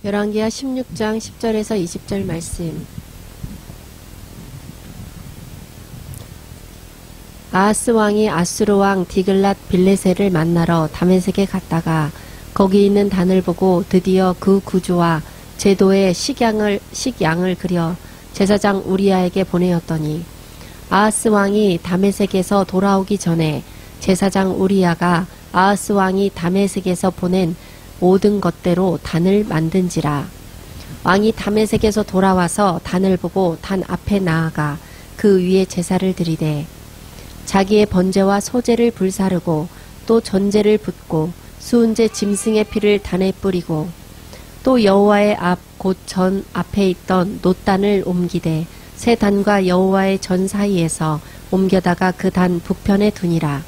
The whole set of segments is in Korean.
열왕기하 16장 10절에서 20절 말씀. 아하스 왕이 아수르 왕 디글랏 빌레셀을 만나러 다메섹에 갔다가 거기 있는 단을 보고 드디어 그 구주와 제도의 식양을 그려 제사장 우리야에게 보내었더니 아하스 왕이 다메섹에서 돌아오기 전에 제사장 우리야가 아하스 왕이 다메섹에서 보낸 모든 것대로 단을 만든지라. 왕이 다메섹에서 돌아와서 단을 보고 단 앞에 나아가 그 위에 제사를 드리되 자기의 번제와 소제를 불사르고 또 전제를 붓고 수은제 짐승의 피를 단에 뿌리고 또 여호와의 앞 곧 전 앞에 있던 놋단을 옮기되 새 단과 여호와의 전 사이에서 옮겨다가 그 단 북편에 두니라.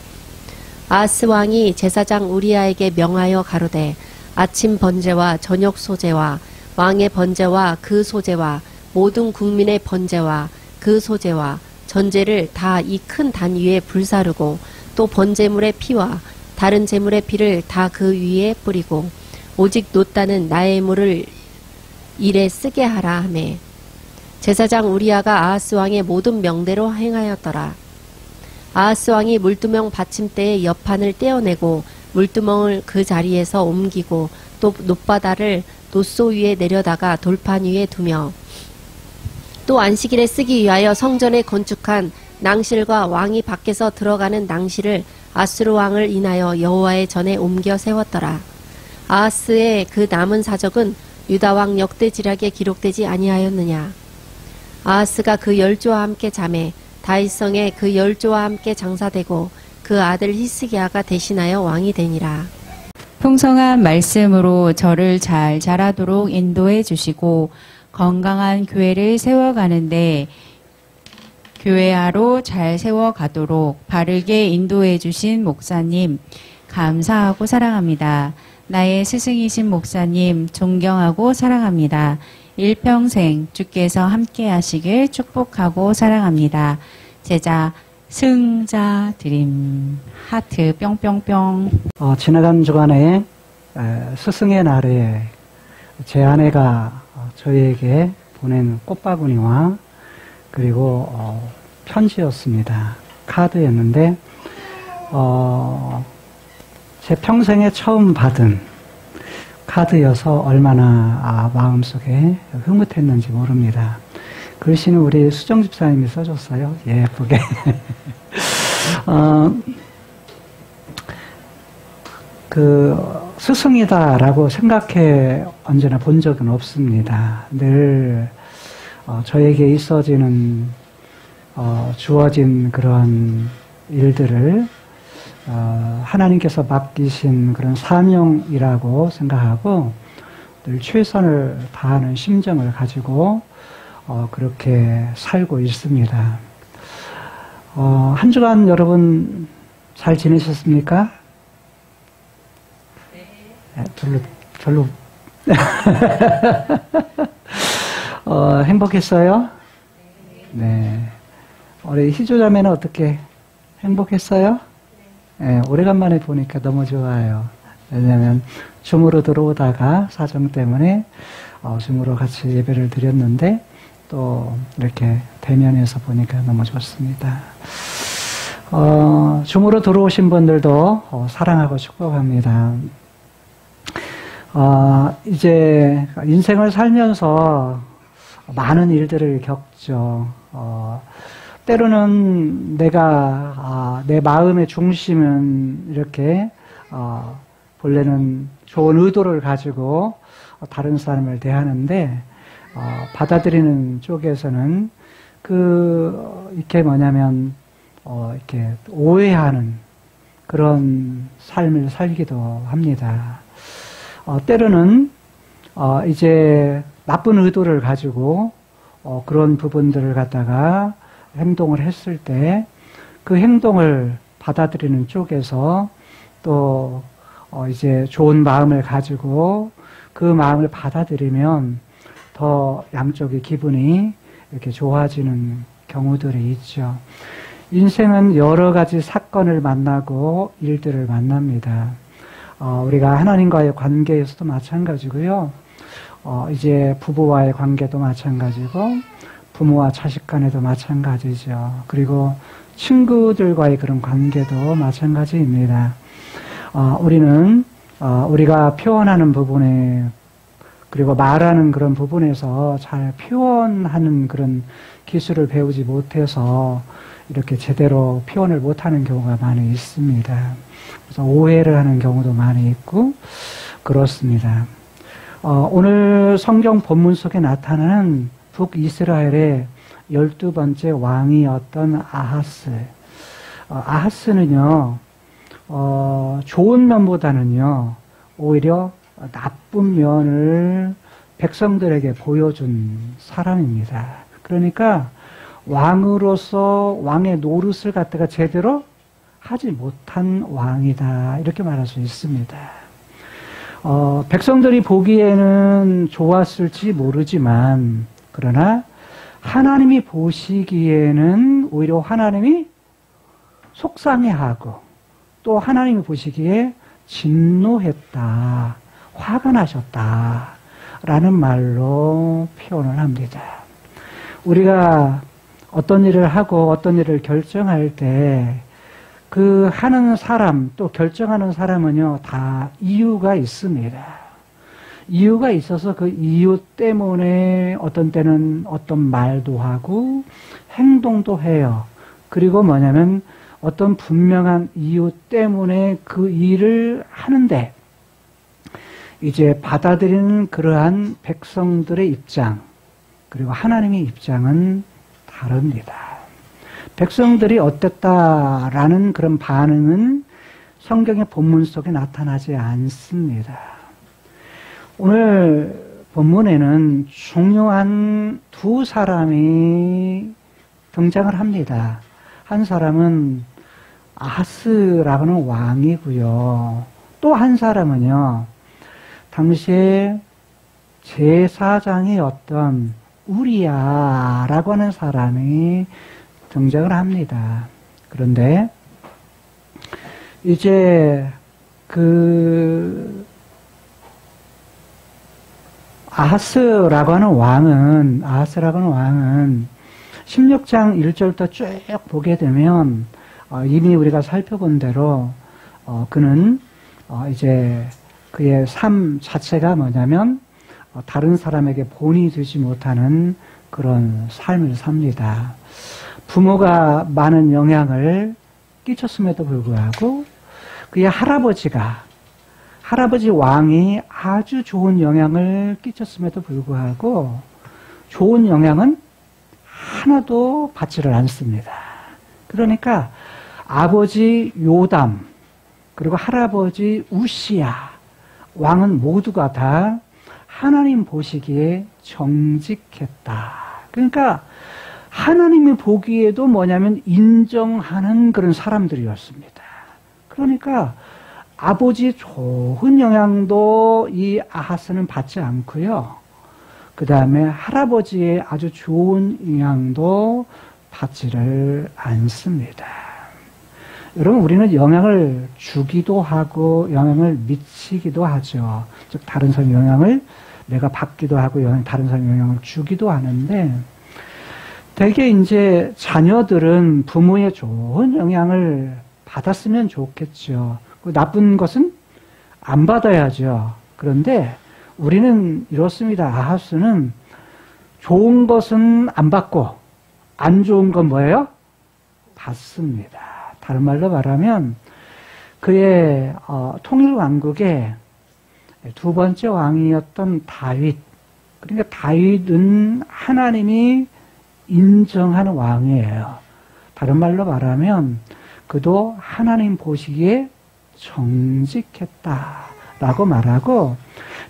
아하스 왕이 제사장 우리야에게 명하여 가로되 아침 번제와 저녁 소제와 왕의 번제와 그 소제와 모든 국민의 번제와 그 소제와 전제를 다 이 큰 단 위에 불사르고 또 번제물의 피와 다른 제물의 피를 다 그 위에 뿌리고 오직 놋단은 나의 물을 일에 쓰게 하라 하매 제사장 우리야가 아하스 왕의 모든 명대로 행하였더라. 아하스 왕이 물두멍 받침대의 옆판을 떼어내고 물두멍을 그 자리에서 옮기고 또 놋바다를 놋소 위에 내려다가 돌판 위에 두며 또 안식일에 쓰기 위하여 성전에 건축한 낭실과 왕이 밖에서 들어가는 낭실을 아수르 왕을 인하여 여호와의 전에 옮겨 세웠더라. 아하스의 그 남은 사적은 유다 왕 역대지략에 기록되지 아니하였느냐. 아하스가 그 열조와 함께 자매 다윗성에 그 열조와 함께 장사되고 그 아들 히스기야가 대신하여 왕이 되니라. 풍성한 말씀으로 저를 잘 자라도록 인도해 주시고 건강한 교회를 세워가는데 교회하로 잘 세워가도록 바르게 인도해 주신 목사님 감사하고 사랑합니다. 나의 스승이신 목사님 존경하고 사랑합니다. 일평생 주께서 함께 하시길 축복하고 사랑합니다. 제자 승자 드림 하트 뿅뿅뿅. 지나간 주간에 스승의 날에 제 아내가 저희에게 보낸 꽃바구니와 그리고 편지였습니다. 카드였는데 제 평생에 처음 받은 카드여서 얼마나 마음속에 흐뭇했는지 모릅니다. 글씨는 우리 수정 집사님이 써줬어요. 예쁘게. 스승이다라고 생각해 언제나 본 적은 없습니다. 늘 저에게 있어지는 주어진 그런 일들을 하나님께서 맡기신 그런 사명이라고 생각하고 늘 최선을 다하는 심정을 가지고 그렇게 살고 있습니다. 한 주간 여러분 잘 지내셨습니까? 네. 별로 행복했어요? 네. 우리 희조자매는 어떻게 행복했어요? 네, 오래간만에 보니까 너무 좋아요. 왜냐하면 줌으로 들어오다가 사정 때문에 줌으로 같이 예배를 드렸는데 또 이렇게 대면에서 보니까 너무 좋습니다. 줌으로 들어오신 분들도 사랑하고 축복합니다. 이제 인생을 살면서 많은 일들을 겪죠. 때로는 내가 내 마음의 중심은 이렇게 본래는 좋은 의도를 가지고 다른 사람을 대하는데 받아들이는 쪽에서는 이렇게 뭐냐면 이렇게 오해하는 그런 삶을 살기도 합니다. 때로는 이제 나쁜 의도를 가지고 그런 부분들을 갖다가 행동을 했을 때 그 행동을 받아들이는 쪽에서 또 이제 좋은 마음을 가지고 그 마음을 받아들이면 더 양쪽의 기분이 이렇게 좋아지는 경우들이 있죠. 인생은 여러 가지 사건을 만나고 일들을 만납니다. 우리가 하나님과의 관계에서도 마찬가지고요. 이제 부부와의 관계도 마찬가지고 부모와 자식 간에도 마찬가지죠. 그리고 친구들과의 그런 관계도 마찬가지입니다. 우리는 우리가 표현하는 부분에 그리고 말하는 그런 부분에서 잘 표현하는 그런 기술을 배우지 못해서 이렇게 제대로 표현을 못하는 경우가 많이 있습니다. 그래서 오해를 하는 경우도 많이 있고 그렇습니다. 오늘 성경 본문 속에 나타나는 북이스라엘의 12번째 왕이었던 아하스. 아하스는요, 좋은 면보다는요, 오히려 나쁜 면을 백성들에게 보여준 사람입니다. 그러니까 왕으로서 왕의 노릇을 갖다가 제대로 하지 못한 왕이다. 이렇게 말할 수 있습니다. 백성들이 보기에는 좋았을지 모르지만, 그러나 하나님이 보시기에는 오히려 하나님이 속상해하고 또 하나님이 보시기에 진노했다. 화가 나셨다. 라는 말로 표현을 합니다. 우리가 어떤 일을 하고 어떤 일을 결정할 때 그 하는 사람 또 결정하는 사람은요 다 이유가 있습니다. 이유가 있어서 그 이유 때문에 어떤 때는 어떤 말도 하고 행동도 해요. 그리고 뭐냐면 어떤 분명한 이유 때문에 그 일을 하는데 이제 받아들이는 그러한 백성들의 입장 그리고 하나님의 입장은 다릅니다. 백성들이 어땠다라는 그런 반응은 성경의 본문 속에 나타나지 않습니다. 오늘 본문에는 중요한 두 사람이 등장을 합니다. 한 사람은 아하스라고는 왕이고요. 또 한 사람은요, 당시에 제사장이었던 우리야라고 하는 사람이 등장을 합니다. 그런데 이제 그 아하스라고 하는 왕은 16장 1절부터 쭉 보게 되면 이미 우리가 살펴본 대로 그는 이제 그의 삶 자체가 뭐냐면 다른 사람에게 본이 되지 못하는 그런 삶을 삽니다. 부모가 많은 영향을 끼쳤음에도 불구하고 그의 할아버지 왕이 아주 좋은 영향을 끼쳤음에도 불구하고 좋은 영향은 하나도 받지를 않습니다. 그러니까 아버지 요담 그리고 할아버지 우시야 왕은 모두가 다 하나님 보시기에 정직했다. 그러니까 하나님이 보기에도 뭐냐면 인정하는 그런 사람들이었습니다. 그러니까 아버지 좋은 영향도 이 아하스는 받지 않고요. 그 다음에 할아버지의 아주 좋은 영향도 받지를 않습니다. 여러분, 우리는 영향을 주기도 하고 영향을 미치기도 하죠. 즉 다른 사람의 영향을 내가 받기도 하고 다른 사람의 영향을 주기도 하는데 대개 이제 자녀들은 부모의 좋은 영향을 받았으면 좋겠죠. 나쁜 것은 안 받아야죠. 그런데 우리는 이렇습니다. 아하스는 좋은 것은 안 받고 안 좋은 건 뭐예요? 받습니다. 다른 말로 말하면 그의 통일왕국의 두 번째 왕이었던 다윗. 그러니까 다윗은 하나님이 인정하는 왕이에요. 다른 말로 말하면 그도 하나님 보시기에 정직했다라고 말하고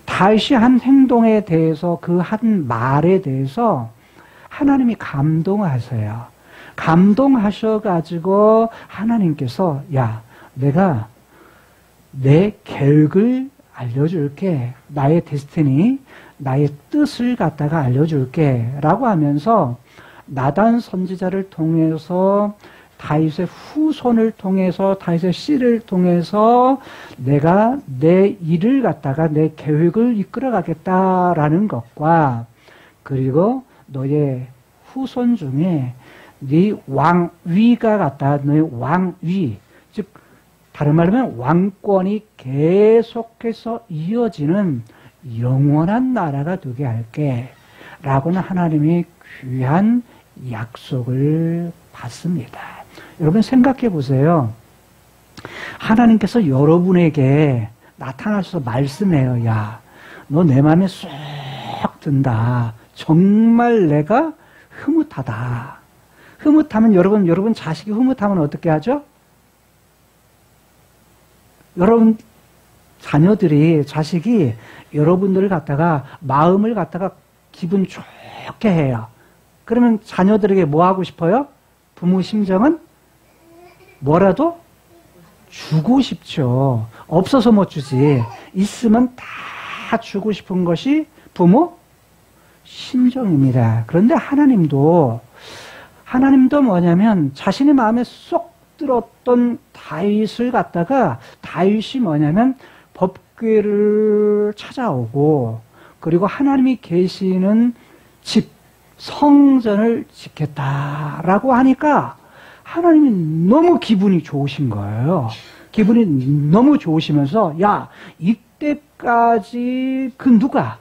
다윗이 한 행동에 대해서 그 한 말에 대해서 하나님이 감동하세요. 감동하셔가지고 하나님께서 야 내가 내 계획을 알려줄게. 나의 데스티니 나의 뜻을 갖다가 알려줄게 라고 하면서 나단 선지자를 통해서 다윗의 후손을 통해서, 다윗의 씨를 통해서 내가 내 일을 갖다가 내 계획을 이끌어가겠다라는 것과, 그리고 너의 후손 중에 네 왕위가 갖다, 너의 왕위, 즉 다른 말로 하면 왕권이 계속해서 이어지는 영원한 나라가 되게 할게 라고는 하나님이 귀한 약속을 받습니다. 여러분 생각해 보세요. 하나님께서 여러분에게 나타나셔서 말씀해요. 야, 너 내 마음에 쏙 든다. 정말 내가 흐뭇하다. 흐뭇하면 여러분 자식이 흐뭇하면 어떻게 하죠? 여러분 자녀들이, 자식이 여러분들을 갖다가, 마음을 갖다가 기분 좋게 해요. 그러면 자녀들에게 뭐 하고 싶어요? 부모 심정은 뭐라도 주고 싶죠. 없어서 못 주지. 있으면 다 주고 싶은 것이 부모 심정입니다. 그런데 하나님도 뭐냐면 자신의 마음에 쏙 들었던 다윗을 갖다가, 다윗이 뭐냐면 법궤를 찾아오고, 그리고 하나님이 계시는 집, 성전을 짓겠다라고 하니까 하나님이 너무 기분이 좋으신 거예요. 기분이 너무 좋으시면서, 야, 이때까지 그 누가,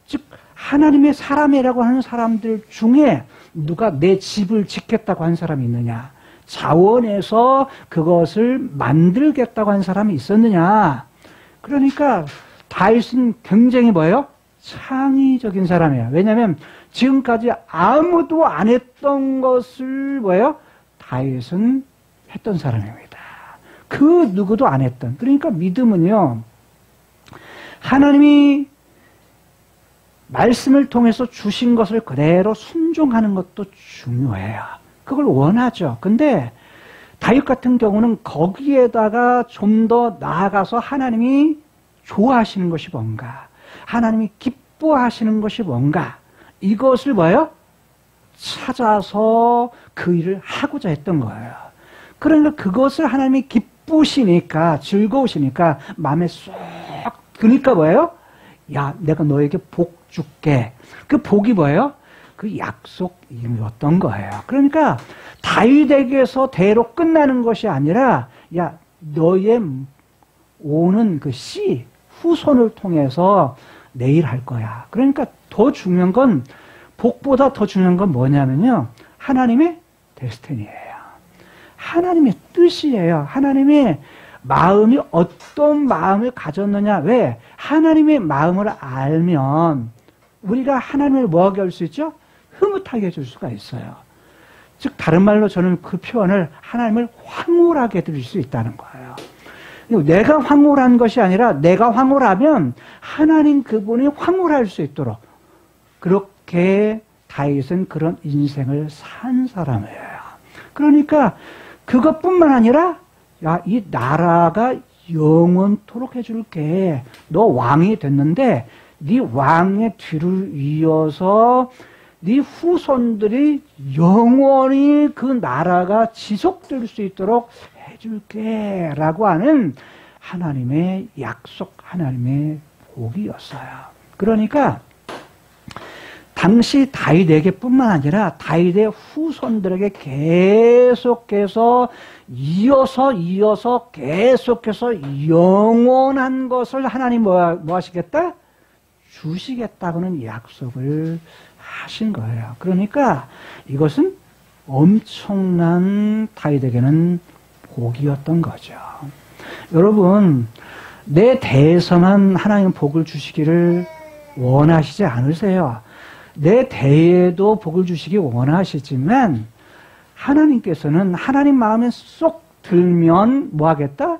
즉 하나님의 사람이라고 하는 사람들 중에 누가 내 집을 짓겠다고 한 사람이 있느냐, 자원해서 그것을 만들겠다고 한 사람이 있었느냐. 그러니까 다윗은 굉장히 뭐예요? 창의적인 사람이에요. 왜냐하면 지금까지 아무도 안 했던 것을 뭐예요? 다윗은 했던 사람입니다. 그 누구도 안 했던. 그러니까 믿음은요, 하나님이 말씀을 통해서 주신 것을 그대로 순종하는 것도 중요해요. 그걸 원하죠. 근데 다윗 같은 경우는 거기에다가 좀 더 나아가서 하나님이 좋아하시는 것이 뭔가, 하나님이 기뻐하시는 것이 뭔가, 이것을 뭐예요? 찾아서 그 일을 하고자 했던 거예요. 그러니까 그것을 하나님이 기쁘시니까, 즐거우시니까 마음에 쏙 드니까 뭐예요? 야, 내가 너에게 복 줄게. 그 복이 뭐예요? 그 약속이었던 거예요. 그러니까 다윗에게서 대로 끝나는 것이 아니라, 야, 너의 오는 그 씨, 후손을 통해서 내 일 할 거야. 그러니까 더 중요한 건, 복보다 더 중요한 건 뭐냐면요, 하나님의 데스티니예요. 하나님의 뜻이에요. 하나님의 마음이 어떤 마음을 가졌느냐. 왜? 하나님의 마음을 알면 우리가 하나님을 뭐하게 할 수 있죠? 흐뭇하게 해줄 수가 있어요. 즉 다른 말로 저는 그 표현을 하나님을 황홀하게 해드릴 수 있다는 거예요. 내가 황홀한 것이 아니라 내가 황홀하면 하나님 그분이 황홀할 수 있도록, 그렇게 다윗은 그런 인생을 산 사람이에요. 그러니까 그것뿐만 아니라, 야, 이 나라가 영원토록 해줄게. 너 왕이 됐는데 네 왕의 뒤를 이어서 네 후손들이 영원히 그 나라가 지속될 수 있도록 해줄게 라고 하는 하나님의 약속, 하나님의 복이었어요. 그러니까 당시 다윗에게 뿐만 아니라 다윗의 후손들에게 계속해서 이어서 계속해서 영원한 것을 하나님 뭐 하시겠다? 주시겠다고는 약속을 하신 거예요. 그러니까 이것은 엄청난 다윗에게는 복이었던 거죠. 여러분, 내 대해서만 하나님 복을 주시기를 원하시지 않으세요. 내 대에도 복을 주시기 원하시지만 하나님께서는 하나님 마음에 쏙 들면 뭐 하겠다?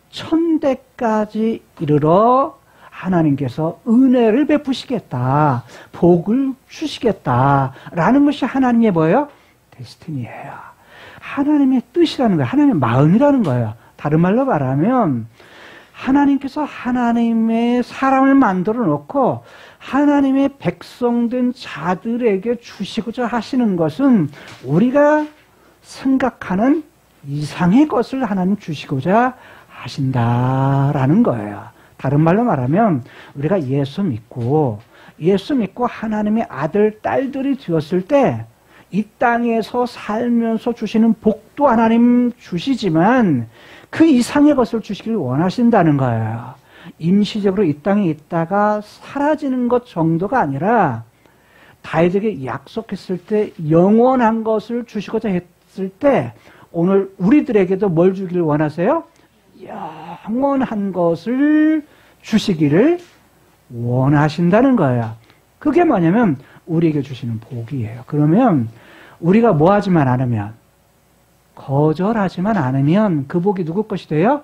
천대까지 이르러 하나님께서 은혜를 베푸시겠다, 복을 주시겠다라는 것이 하나님의 뭐예요? 데스티니예요. 하나님의 뜻이라는 거예요. 하나님의 마음이라는 거예요. 다른 말로 말하면 하나님께서 하나님의 사람을 만들어 놓고 하나님의 백성된 자들에게 주시고자 하시는 것은 우리가 생각하는 이상의 것을 하나님 주시고자 하신다라는 거예요. 다른 말로 말하면 우리가 예수 믿고 하나님의 아들, 딸들이 되었을 때 이 땅에서 살면서 주시는 복도 하나님 주시지만 그 이상의 것을 주시길 원하신다는 거예요. 임시적으로 이 땅에 있다가 사라지는 것 정도가 아니라 다윗에게 약속했을 때 영원한 것을 주시고자 했을 때 오늘 우리들에게도 뭘 주기를 원하세요? 영원한 것을 주시기를 원하신다는 거예요. 그게 뭐냐면 우리에게 주시는 복이에요. 그러면 우리가 뭐 하지만 않으면, 거절하지만 않으면 그 복이 누구 것이 돼요?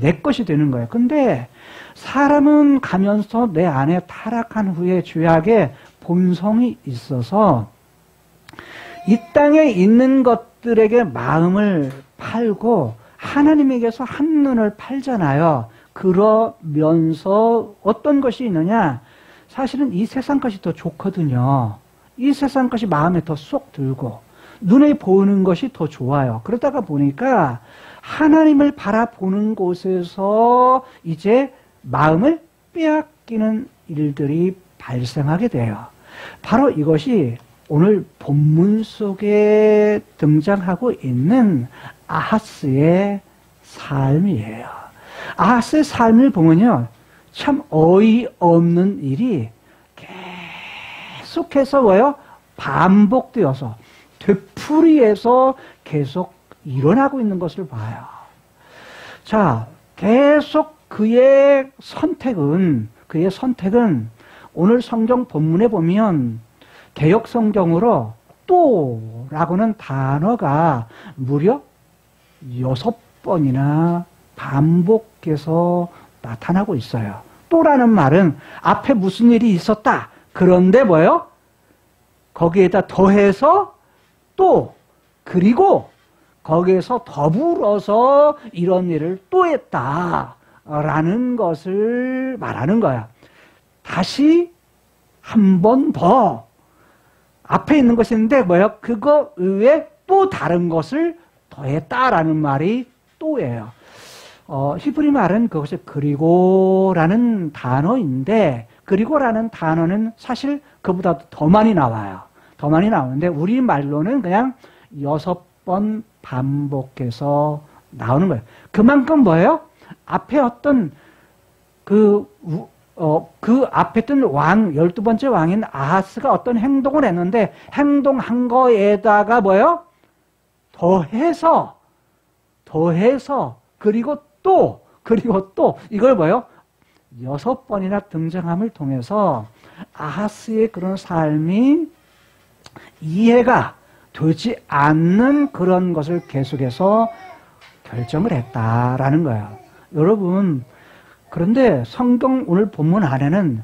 내 것이 되는 거예요. 근데 사람은 가면서 내 안에 타락한 후에 죄악의 본성이 있어서 이 땅에 있는 것들에게 마음을 팔고 하나님에게서 한눈을 팔잖아요. 그러면서 어떤 것이 있느냐? 사실은 이 세상 것이 더 좋거든요. 이 세상 것이 마음에 더 쏙 들고 눈에 보이는 것이 더 좋아요. 그러다가 보니까 하나님을 바라보는 곳에서 이제 마음을 빼앗기는 일들이 발생하게 돼요. 바로 이것이 오늘 본문 속에 등장하고 있는 아하스의 삶이에요. 아하스의 삶을 보면요, 참 어이없는 일이 계속해서 뭐예요? 반복되어서 되풀이해서 계속 일어나고 있는 것을 봐요. 자, 계속 그의 선택은 오늘 성경 본문에 보면 개역 성경으로 또라고는 단어가 무려 6번이나 반복해서 나타나고 있어요. 또라는 말은 앞에 무슨 일이 있었다. 그런데 뭐예요? 거기에다 더해서 또, 그리고 거기에서 더불어서 이런 일을 또 했다라는 것을 말하는 거야. 다시 한 번 더 앞에 있는 것이 있는데 뭐예요? 그거 외에 또 다른 것을 더했다라는 말이 또예요. 히브리 말은 그것이 그리고라는 단어인데, 그리고라는 단어는 사실 그보다 더 많이 나와요. 더 많이 나오는데 우리 말로는 그냥 6번 반복해서 나오는 거예요. 그만큼 뭐예요? 앞에 어떤 그 앞에 있던 왕, 12번째 왕인 아하스가 어떤 행동을 했는데 행동한 거에다가 뭐예요? 더해서 그리고 또 이걸 뭐예요? 6번이나 등장함을 통해서 아하스의 그런 삶이 이해가 되지 않는 그런 것을 계속해서 결정을 했다라는 거예요. 여러분, 그런데 성경 오늘 본문 안에는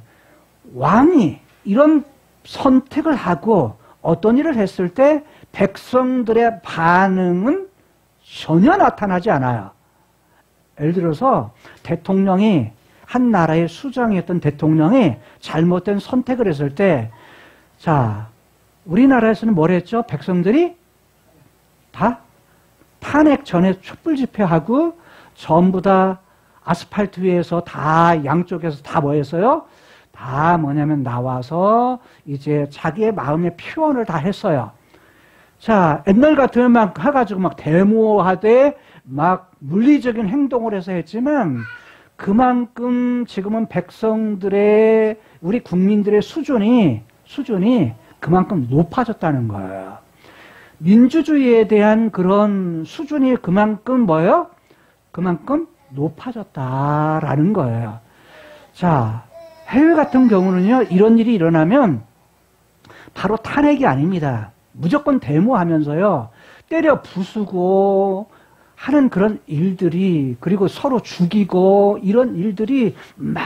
왕이 이런 선택을 하고 어떤 일을 했을 때 백성들의 반응은 전혀 나타나지 않아요. 예를 들어서 대통령이, 한 나라의 수장이었던 대통령이 잘못된 선택을 했을 때, 자, 우리나라에서는 뭘 했죠? 백성들이 다 탄핵 전에 촛불 집회하고 전부 다 아스팔트 위에서 다 양쪽에서 다 뭐 했어요? 다 뭐냐면 나와서 이제 자기의 마음의 표현을 다 했어요. 자, 옛날 같으면 막 해가지고 막 데모하되 막 물리적인 행동을 해서 했지만 그만큼 지금은 백성들의, 우리 국민들의 수준이 그만큼 높아졌다는 거예요. 민주주의에 대한 그런 수준이 그만큼 뭐예요? 그만큼 높아졌다라는 거예요. 자, 해외 같은 경우는요, 이런 일이 일어나면 바로 탄핵이 아닙니다. 무조건 데모하면서요, 때려 부수고 하는 그런 일들이, 그리고 서로 죽이고 이런 일들이 막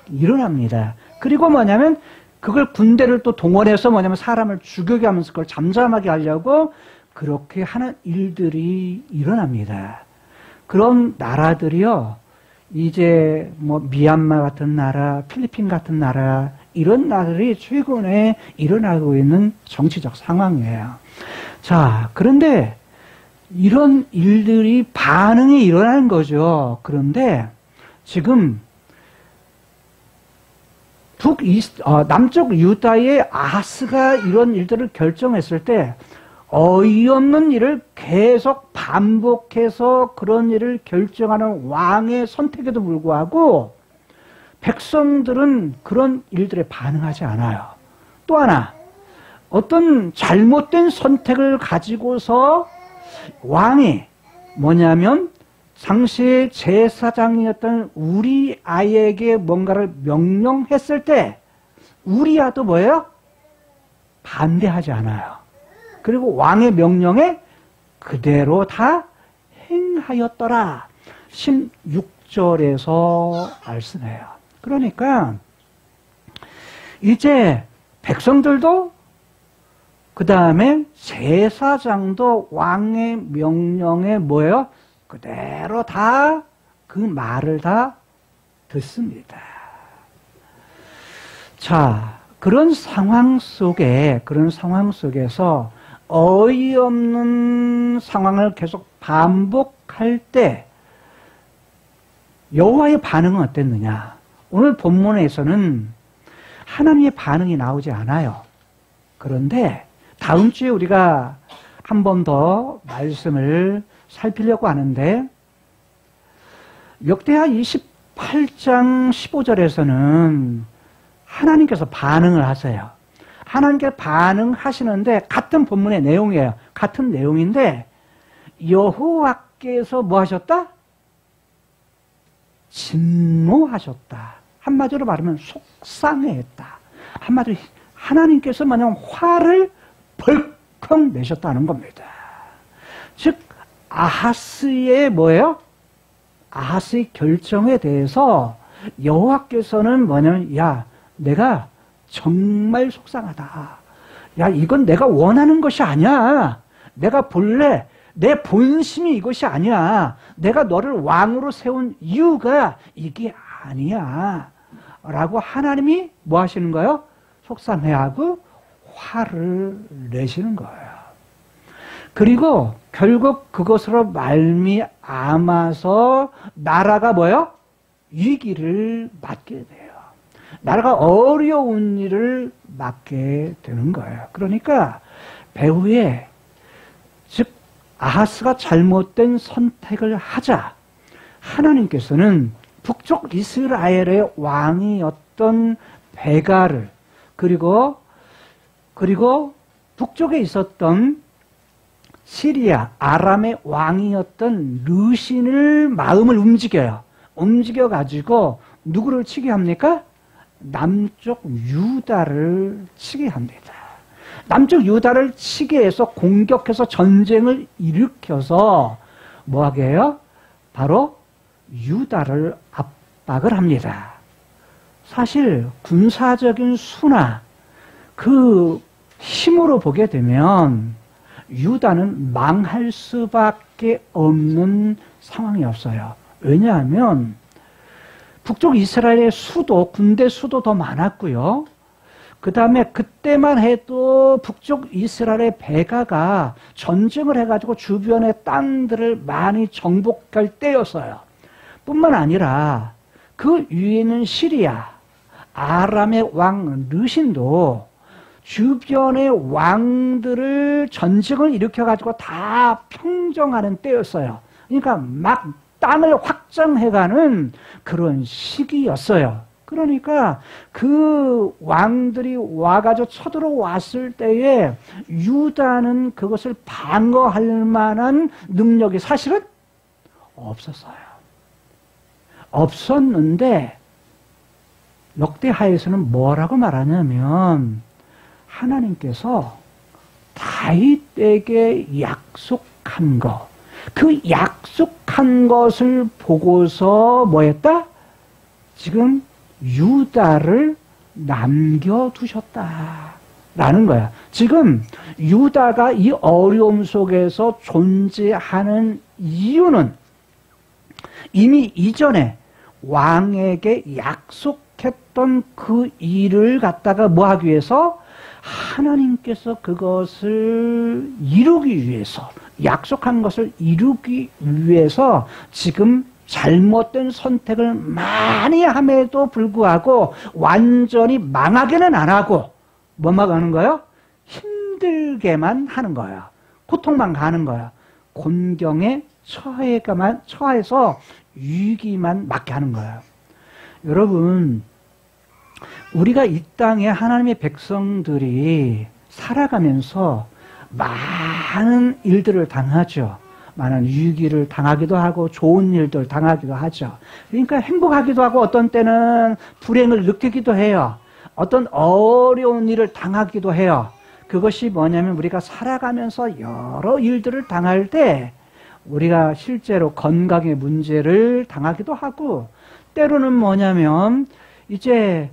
일어납니다. 그리고 뭐냐면 그걸 군대를 또 동원해서 뭐냐면 사람을 죽여게 하면서 그걸 잠잠하게 하려고 그렇게 하는 일들이 일어납니다. 그런 나라들이요, 이제 뭐 미얀마 같은 나라, 필리핀 같은 나라, 이런 나라들이 최근에 일어나고 있는 정치적 상황이에요. 자, 그런데 이런 일들이 반응이 일어나는 거죠. 그런데 지금 남쪽 유다의 아하스가 이런 일들을 결정했을 때 어이없는 일을 계속 반복해서 그런 일을 결정하는 왕의 선택에도 불구하고 백성들은 그런 일들에 반응하지 않아요. 또 하나, 어떤 잘못된 선택을 가지고서 왕이 뭐냐면 당시의 제사장이었던 우리아에게 뭔가를 명령했을 때 우리아도 뭐예요? 반대하지 않아요. 그리고 왕의 명령에 그대로 다 행하였더라. 16절에서 말씀해요. 그러니까 이제 백성들도 그 다음에 제사장도 왕의 명령에 뭐예요? 그대로 다 그 말을 다 듣습니다. 자, 그런 상황 속에서 어이없는 상황을 계속 반복할 때 여호와의 반응은 어땠느냐? 오늘 본문에서는 하나님의 반응이 나오지 않아요. 그런데 다음 주에 우리가 한 번 더 말씀을 살피려고 하는데 역대하 28장 15절에서는 하나님께서 반응을 하세요. 하나님께 반응하시는데 같은 본문의 내용이에요. 같은 내용인데 여호와께서 뭐 하셨다? 진노하셨다. 한마디로 말하면 속상해했다. 한마디로 하나님께서 마냥 화를 벌컥 내셨다는 겁니다. 즉 아하스의 뭐예요? 아하스의 결정에 대해서 여호와께서는 뭐냐면 야, 내가 정말 속상하다. 야, 이건 내가 원하는 것이 아니야. 내가 본래 내 본심이 이것이 아니야. 내가 너를 왕으로 세운 이유가 이게 아니야. 라고 하나님이 뭐 하시는 거예요? 속상해하고 화를 내시는 거예요. 그리고 결국 그것으로 말미암아서 나라가 뭐예요? 위기를 맞게 돼요. 나라가 어려운 일을 맞게 되는 거예요. 그러니까 배후에 즉 아하스가 잘못된 선택을 하자 하나님께서는 북쪽 이스라엘의 왕이었던 베가를 그리고 북쪽에 있었던 시리아, 아람의 왕이었던 르신을 마음을 움직여요. 움직여가지고 누구를 치게 합니까? 남쪽 유다를 치게 합니다. 남쪽 유다를 치게 해서 공격해서 전쟁을 일으켜서 뭐하게 해요? 바로 유다를 압박을 합니다. 사실 군사적인 수나 그 힘으로 보게 되면 유다는 망할 수밖에 없는 상황이었어요. 왜냐하면 북쪽 이스라엘의 수도, 군대 수도 더 많았고요. 그 다음에 그때만 해도 북쪽 이스라엘의 베가가 전쟁을 해가지고 주변의 땅들을 많이 정복할 때였어요. 뿐만 아니라 그 위에 있는 시리아, 아람의 왕 르신도 주변의 왕들을 전쟁을 일으켜가지고 다 평정하는 때였어요. 그러니까 막 땅을 확장해가는 그런 시기였어요. 그러니까 그 왕들이 와가지고 쳐들어왔을 때에 유다는 그것을 방어할 만한 능력이 사실은 없었어요. 없었는데 역대하에서는 뭐라고 말하냐면 하나님께서 다윗에게 약속한 것, 그 약속한 것을 보고서 뭐 했다? 지금 유다를 남겨두셨다라는 거야. 지금 유다가 이 어려움 속에서 존재하는 이유는 이미 이전에 왕에게 약속했던 그 일을 갖다가 뭐 하기 위해서 하나님께서 그것을 이루기 위해서 약속한 것을 이루기 위해서 지금 잘못된 선택을 많이 함에도 불구하고 완전히 망하게는 안 하고 뭐만 하는 거예요? 힘들게만 하는 거예요. 고통만 가는 거예요. 곤경에 처해서 유익이만 맞게 하는 거예요. 여러분, 우리가 이 땅에 하나님의 백성들이 살아가면서 많은 일들을 당하죠. 많은 유익을 당하기도 하고 좋은 일들을 당하기도 하죠. 그러니까 행복하기도 하고 어떤 때는 불행을 느끼기도 해요. 어떤 어려운 일을 당하기도 해요. 그것이 뭐냐면 우리가 살아가면서 여러 일들을 당할 때 우리가 실제로 건강의 문제를 당하기도 하고 때로는 뭐냐면 이제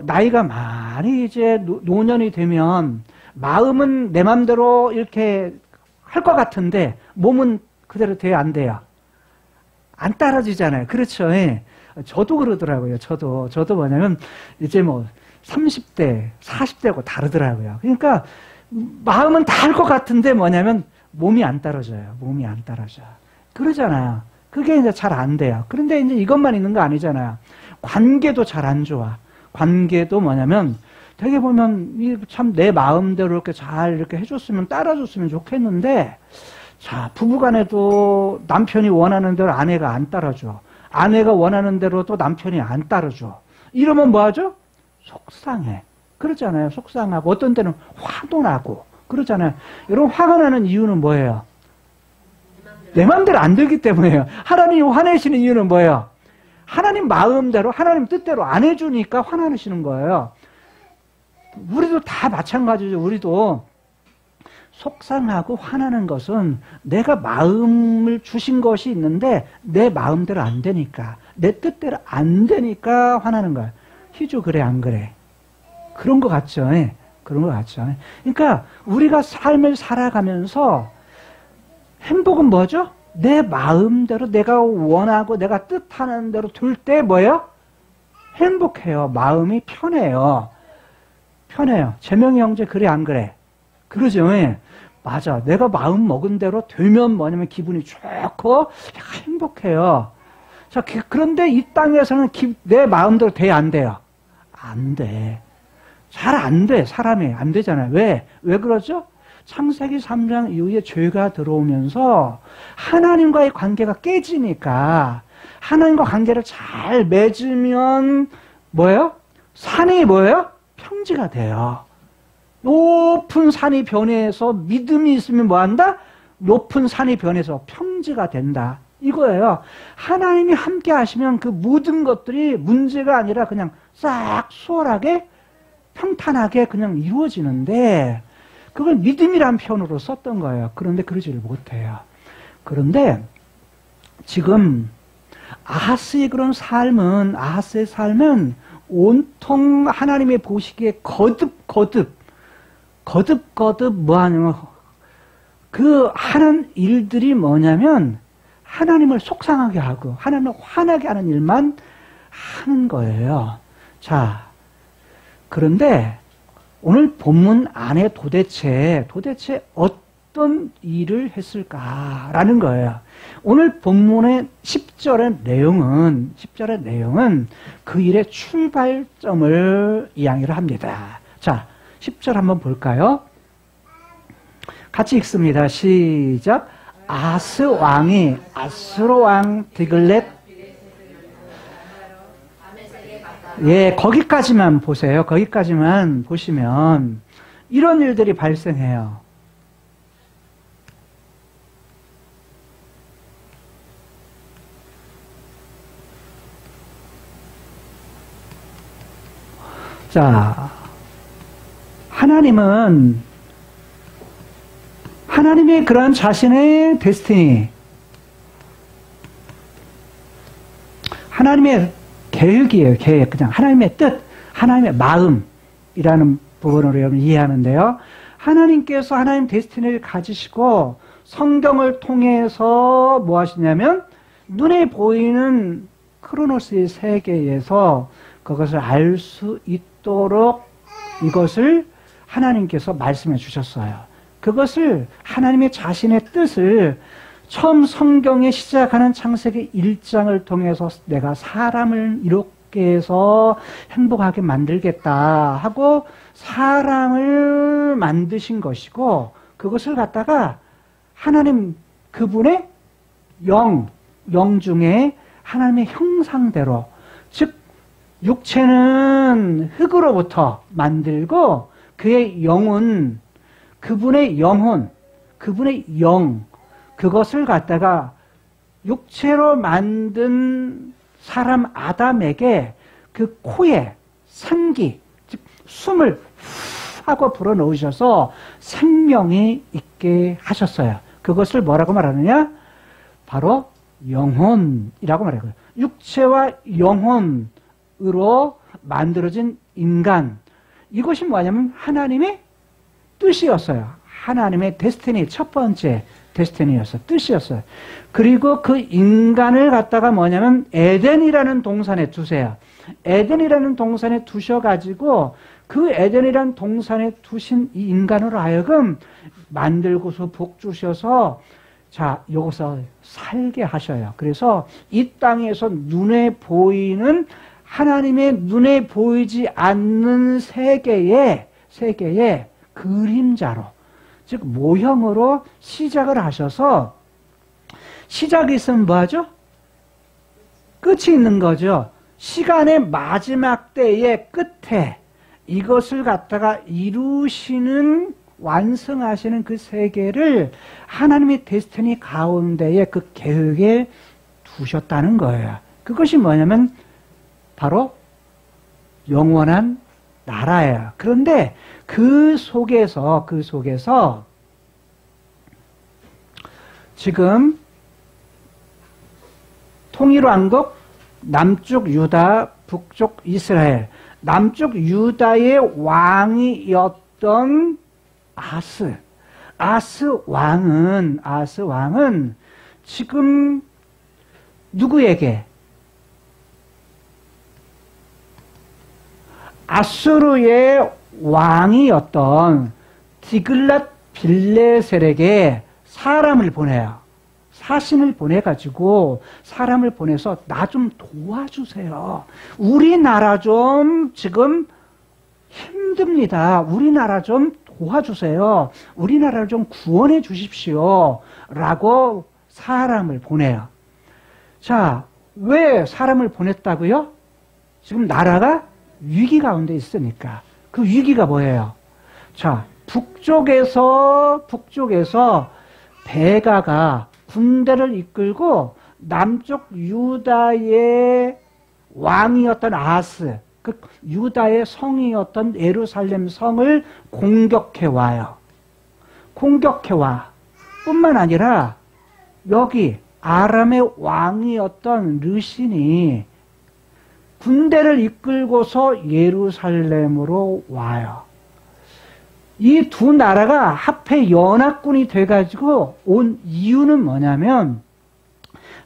나이가 많이 이제 노년이 되면 마음은 내 맘대로 이렇게 할 것 같은데 몸은 그대로 돼야 안 돼요. 안 따라지잖아요. 그렇죠. 예. 저도 그러더라고요. 저도 뭐냐면 이제 뭐 30대, 40대하고 다르더라고요. 그러니까 마음은 다 할 것 같은데 뭐냐면 몸이 안 따라져요. 몸이 안 따라져요. 그러잖아요. 그게 이제 잘 안 돼요. 그런데 이제 이것만 있는 거 아니잖아요. 관계도 잘 안 좋아. 관계도 뭐냐면 되게 보면 참 내 마음대로 이렇게 잘 이렇게 해줬으면 따라줬으면 좋겠는데 자 부부간에도 남편이 원하는 대로 아내가 안 따라줘. 아내가 원하는 대로 또 남편이 안 따라줘. 이러면 뭐하죠? 속상해. 그러잖아요. 속상하고 어떤 때는 화도 나고 그러잖아요. 여러분 화가 나는 이유는 뭐예요? 내 마음대로 안 되기 때문에요. 하나님이 화내시는 이유는 뭐예요? 하나님 마음대로 하나님 뜻대로 안 해주니까 화나시는 거예요. 우리도 다 마찬가지죠. 우리도 속상하고 화나는 것은 내가 마음을 주신 것이 있는데 내 마음대로 안 되니까 내 뜻대로 안 되니까 화나는 거예요. 희주 그래 안 그래? 그런 것 같죠. 예. 그런 것 같죠. 그러니까 우리가 삶을 살아가면서 행복은 뭐죠? 내 마음대로 내가 원하고 내가 뜻하는 대로 될 때 뭐예요? 행복해요. 마음이 편해요. 편해요. 재명이 형제 그래 안 그래? 그러죠. 예. 맞아. 내가 마음 먹은 대로 되면 뭐냐면 기분이 좋고 행복해요. 자, 그런데 이 땅에서는 내 마음대로 돼 안 돼요? 안 돼. 잘 안 돼. 사람이 안 되잖아요. 왜? 왜 그러죠? 창세기 3장 이후에 죄가 들어오면서 하나님과의 관계가 깨지니까 하나님과 관계를 잘 맺으면 뭐예요? 산이 뭐예요? 평지가 돼요. 높은 산이 변해서 믿음이 있으면 뭐한다? 높은 산이 변해서 평지가 된다. 이거예요. 하나님이 함께 하시면 그 모든 것들이 문제가 아니라 그냥 싹 수월하게 평탄하게 그냥 이루어지는데 그걸 믿음이란 표현으로 썼던 거예요. 그런데 그러지를 못해요. 그런데 지금 아하스의 그런 삶은 아하스의 삶은 온통 하나님의 보시기에 거듭 뭐하냐면 그 하는 일들이 뭐냐면 하나님을 속상하게 하고 하나님을 화나게 하는 일만 하는 거예요. 자, 그런데 오늘 본문 안에 도대체 어떤 일을 했을까라는 거예요. 오늘 본문의 10절의 내용은 그 일의 출발점을 이야기를 합니다. 자, 10절 한번 볼까요? 같이 읽습니다. 시작. 아스로 왕 디글렛 예, 거기까지만 보세요. 거기까지만 보시면 이런 일들이 발생해요. 자, 하나님의 그런 자신의 데스티니, 하나님의 계획이에요. 계획. 그냥 하나님의 뜻, 하나님의 마음이라는 부분으로 여러분 이해하는데요. 하나님께서 하나님 데스티니를 가지시고 성경을 통해서 뭐 하시냐면 눈에 보이는 크로노스의 세계에서 그것을 알 수 있도록 이것을 하나님께서 말씀해 주셨어요. 그것을 하나님의 자신의 뜻을 처음 성경에 시작하는 창세기 1장을 통해서 내가 사람을 이렇게 해서 행복하게 만들겠다 하고 사람을 만드신 것이고, 그것을 갖다가 하나님 그분의 영 중에 하나님의 형상대로, 즉 육체는 흙으로부터 만들고 그의 영은, 그분의 영혼, 그분의 영, 그것을 갖다가 육체로 만든 사람 아담에게 그 코에 생기, 즉 숨을 후 하고 불어넣으셔서 생명이 있게 하셨어요. 그것을 뭐라고 말하느냐? 바로 영혼이라고 말해요. 육체와 영혼으로 만들어진 인간, 이것이 뭐냐면 하나님의 뜻이었어요. 하나님의 데스티니, 첫 번째 데스티니였어요. 뜻이었어요. 그리고 그 인간을 갖다가 뭐냐면 에덴이라는 동산에 두세요. 에덴이라는 동산에 두셔가지고 그 에덴이라는 동산에 두신 이 인간으로 하여금 만들고서 복 주셔서 자, 여기서 살게 하셔요. 그래서 이 땅에서 눈에 보이는, 하나님의 눈에 보이지 않는 세계의 그림자로, 즉 모형으로 시작을 하셔서, 시작이 있으면 뭐하죠? 끝이 있는 거죠. 시간의 마지막 때의 끝에 이것을 갖다가 이루시는, 완성하시는 그 세계를 하나님의 데스티니 가운데에 그 계획에 두셨다는 거예요. 그것이 뭐냐면 바로 영원한 나라예요. 그런데 그 속에서 지금 통일왕국, 남쪽 유다, 북쪽 이스라엘, 남쪽 유다의 왕이었던 아스 왕은 지금 누구에게? 아수르의 왕이었던 디글랏 빌레셀에게 사람을 보내요. 사신을 보내가지고 사람을 보내서 나 좀 도와주세요. 우리나라 좀 지금 힘듭니다. 우리나라 좀 도와주세요. 우리나라를 좀 구원해 주십시오. 라고 사람을 보내요. 자, 왜 사람을 보냈다고요? 지금 나라가 위기 가운데 있으니까. 그 위기가 뭐예요? 자, 북쪽에서 베가가 군대를 이끌고 남쪽 유다의 왕이었던 아하스, 그 유다의 성이었던 예루살렘 성을 공격해와요. 공격해와. 뿐만 아니라 여기 아람의 왕이었던 르신이 군대를 이끌고서 예루살렘으로 와요. 이 두 나라가 합해 연합군이 돼가지고 온 이유는 뭐냐면,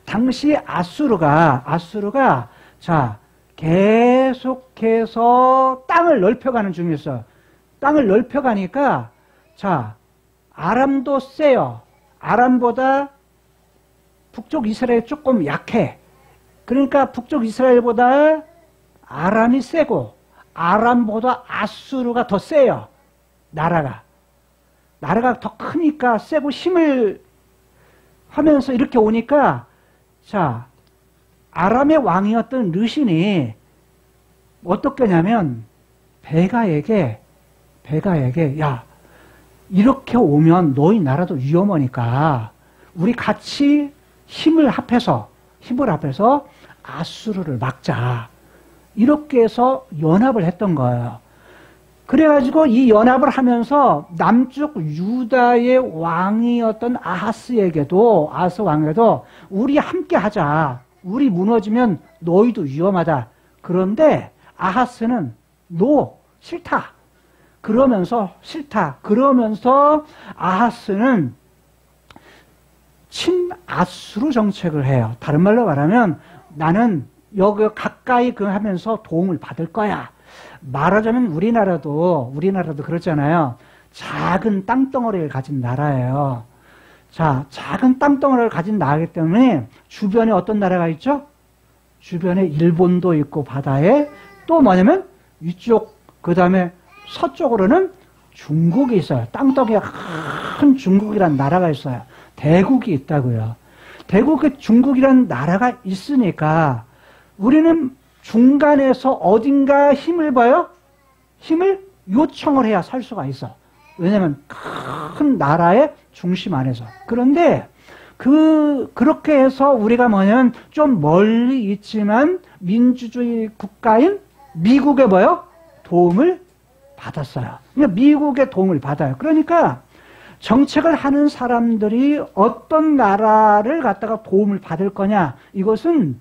당시 아수르가 자, 계속해서 땅을 넓혀가는 중이었어요. 땅을 넓혀가니까, 자, 아람도 세요. 아람보다 북쪽 이스라엘 조금 약해. 그러니까 북쪽 이스라엘보다 아람이 세고, 아람보다 아수르가 더 세요. 나라가 더 크니까 세고 힘을 하면서 이렇게 오니까, 자, 아람의 왕이었던 르신이 어떻게 하냐면 베가에게 야, 이렇게 오면 너희 나라도 위험하니까 우리 같이 힘을 합해서 아수르를 막자. 이렇게 해서 연합을 했던 거예요. 그래가지고 이 연합을 하면서 남쪽 유다의 왕이었던 아하스 왕에게도 우리 함께 하자. 우리 무너지면 너희도 위험하다. 그런데 아하스는 싫다. 그러면서 아하스는 친아수르 정책을 해요. 다른 말로 말하면 나는 여기 가까이 하면서 도움을 받을 거야. 말하자면 우리나라도 그렇잖아요. 작은 땅덩어리를 가진 나라예요. 자, 작은 땅덩어리를 가진 나라이기 때문에 주변에 어떤 나라가 있죠? 주변에 일본도 있고 바다에 또 뭐냐면 위쪽 그 다음에 서쪽으로는 중국이 있어요. 땅덩이가 큰 중국이라는 나라가 있어요. 대국이 있다고요. 대국에 중국이라는 나라가 있으니까 우리는 중간에서 어딘가 힘을 봐요? 힘을 요청을 해야 살 수가 있어. 왜냐면 큰 나라의 중심 안에서. 그런데 그렇게 해서 우리가 뭐냐면 좀 멀리 있지만 민주주의 국가인 미국의 뭐요? 도움을 받았어요. 그러니까 미국의 도움을 받아요. 그러니까 정책을 하는 사람들이 어떤 나라를 갖다가 도움을 받을 거냐. 이것은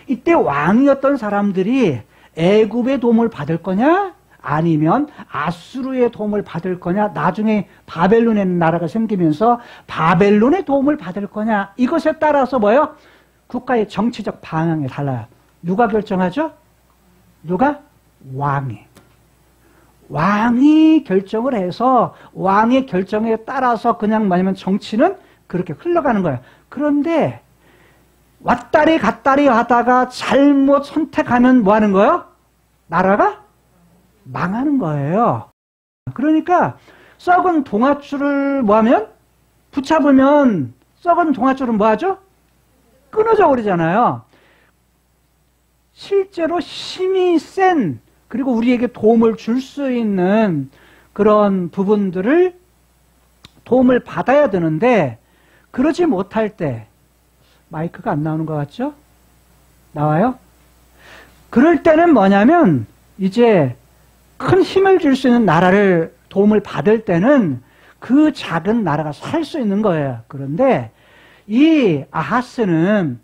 이때 왕이었던 사람들이 애굽의 도움을 받을 거냐 아니면 아수르의 도움을 받을 거냐, 나중에 바벨론의 나라가 생기면서 바벨론의 도움을 받을 거냐, 이것에 따라서 뭐예요? 국가의 정치적 방향이 달라요. 누가 결정하죠? 누가? 왕이 결정을 해서 왕의 결정에 따라서 그냥 뭐냐면 정치는 그렇게 흘러가는 거예요. 그런데 왔다리 갔다리 하다가 잘못 선택하면 뭐 하는 거예요? 나라가 망하는 거예요. 그러니까 썩은 동아줄을 뭐 하면? 붙잡으면 썩은 동아줄은 뭐 하죠? 끊어져 버리잖아요. 실제로 힘이 센 그리고 우리에게 도움을 줄 수 있는 그런 부분들을 도움을 받아야 되는데 그러지 못할 때 마이크가 안 나오는 것 같죠? 나와요? 그럴 때는 뭐냐면 이제 큰 힘을 줄 수 있는 나라를 도움을 받을 때는 그 작은 나라가 살 수 있는 거예요. 그런데 이 아하스는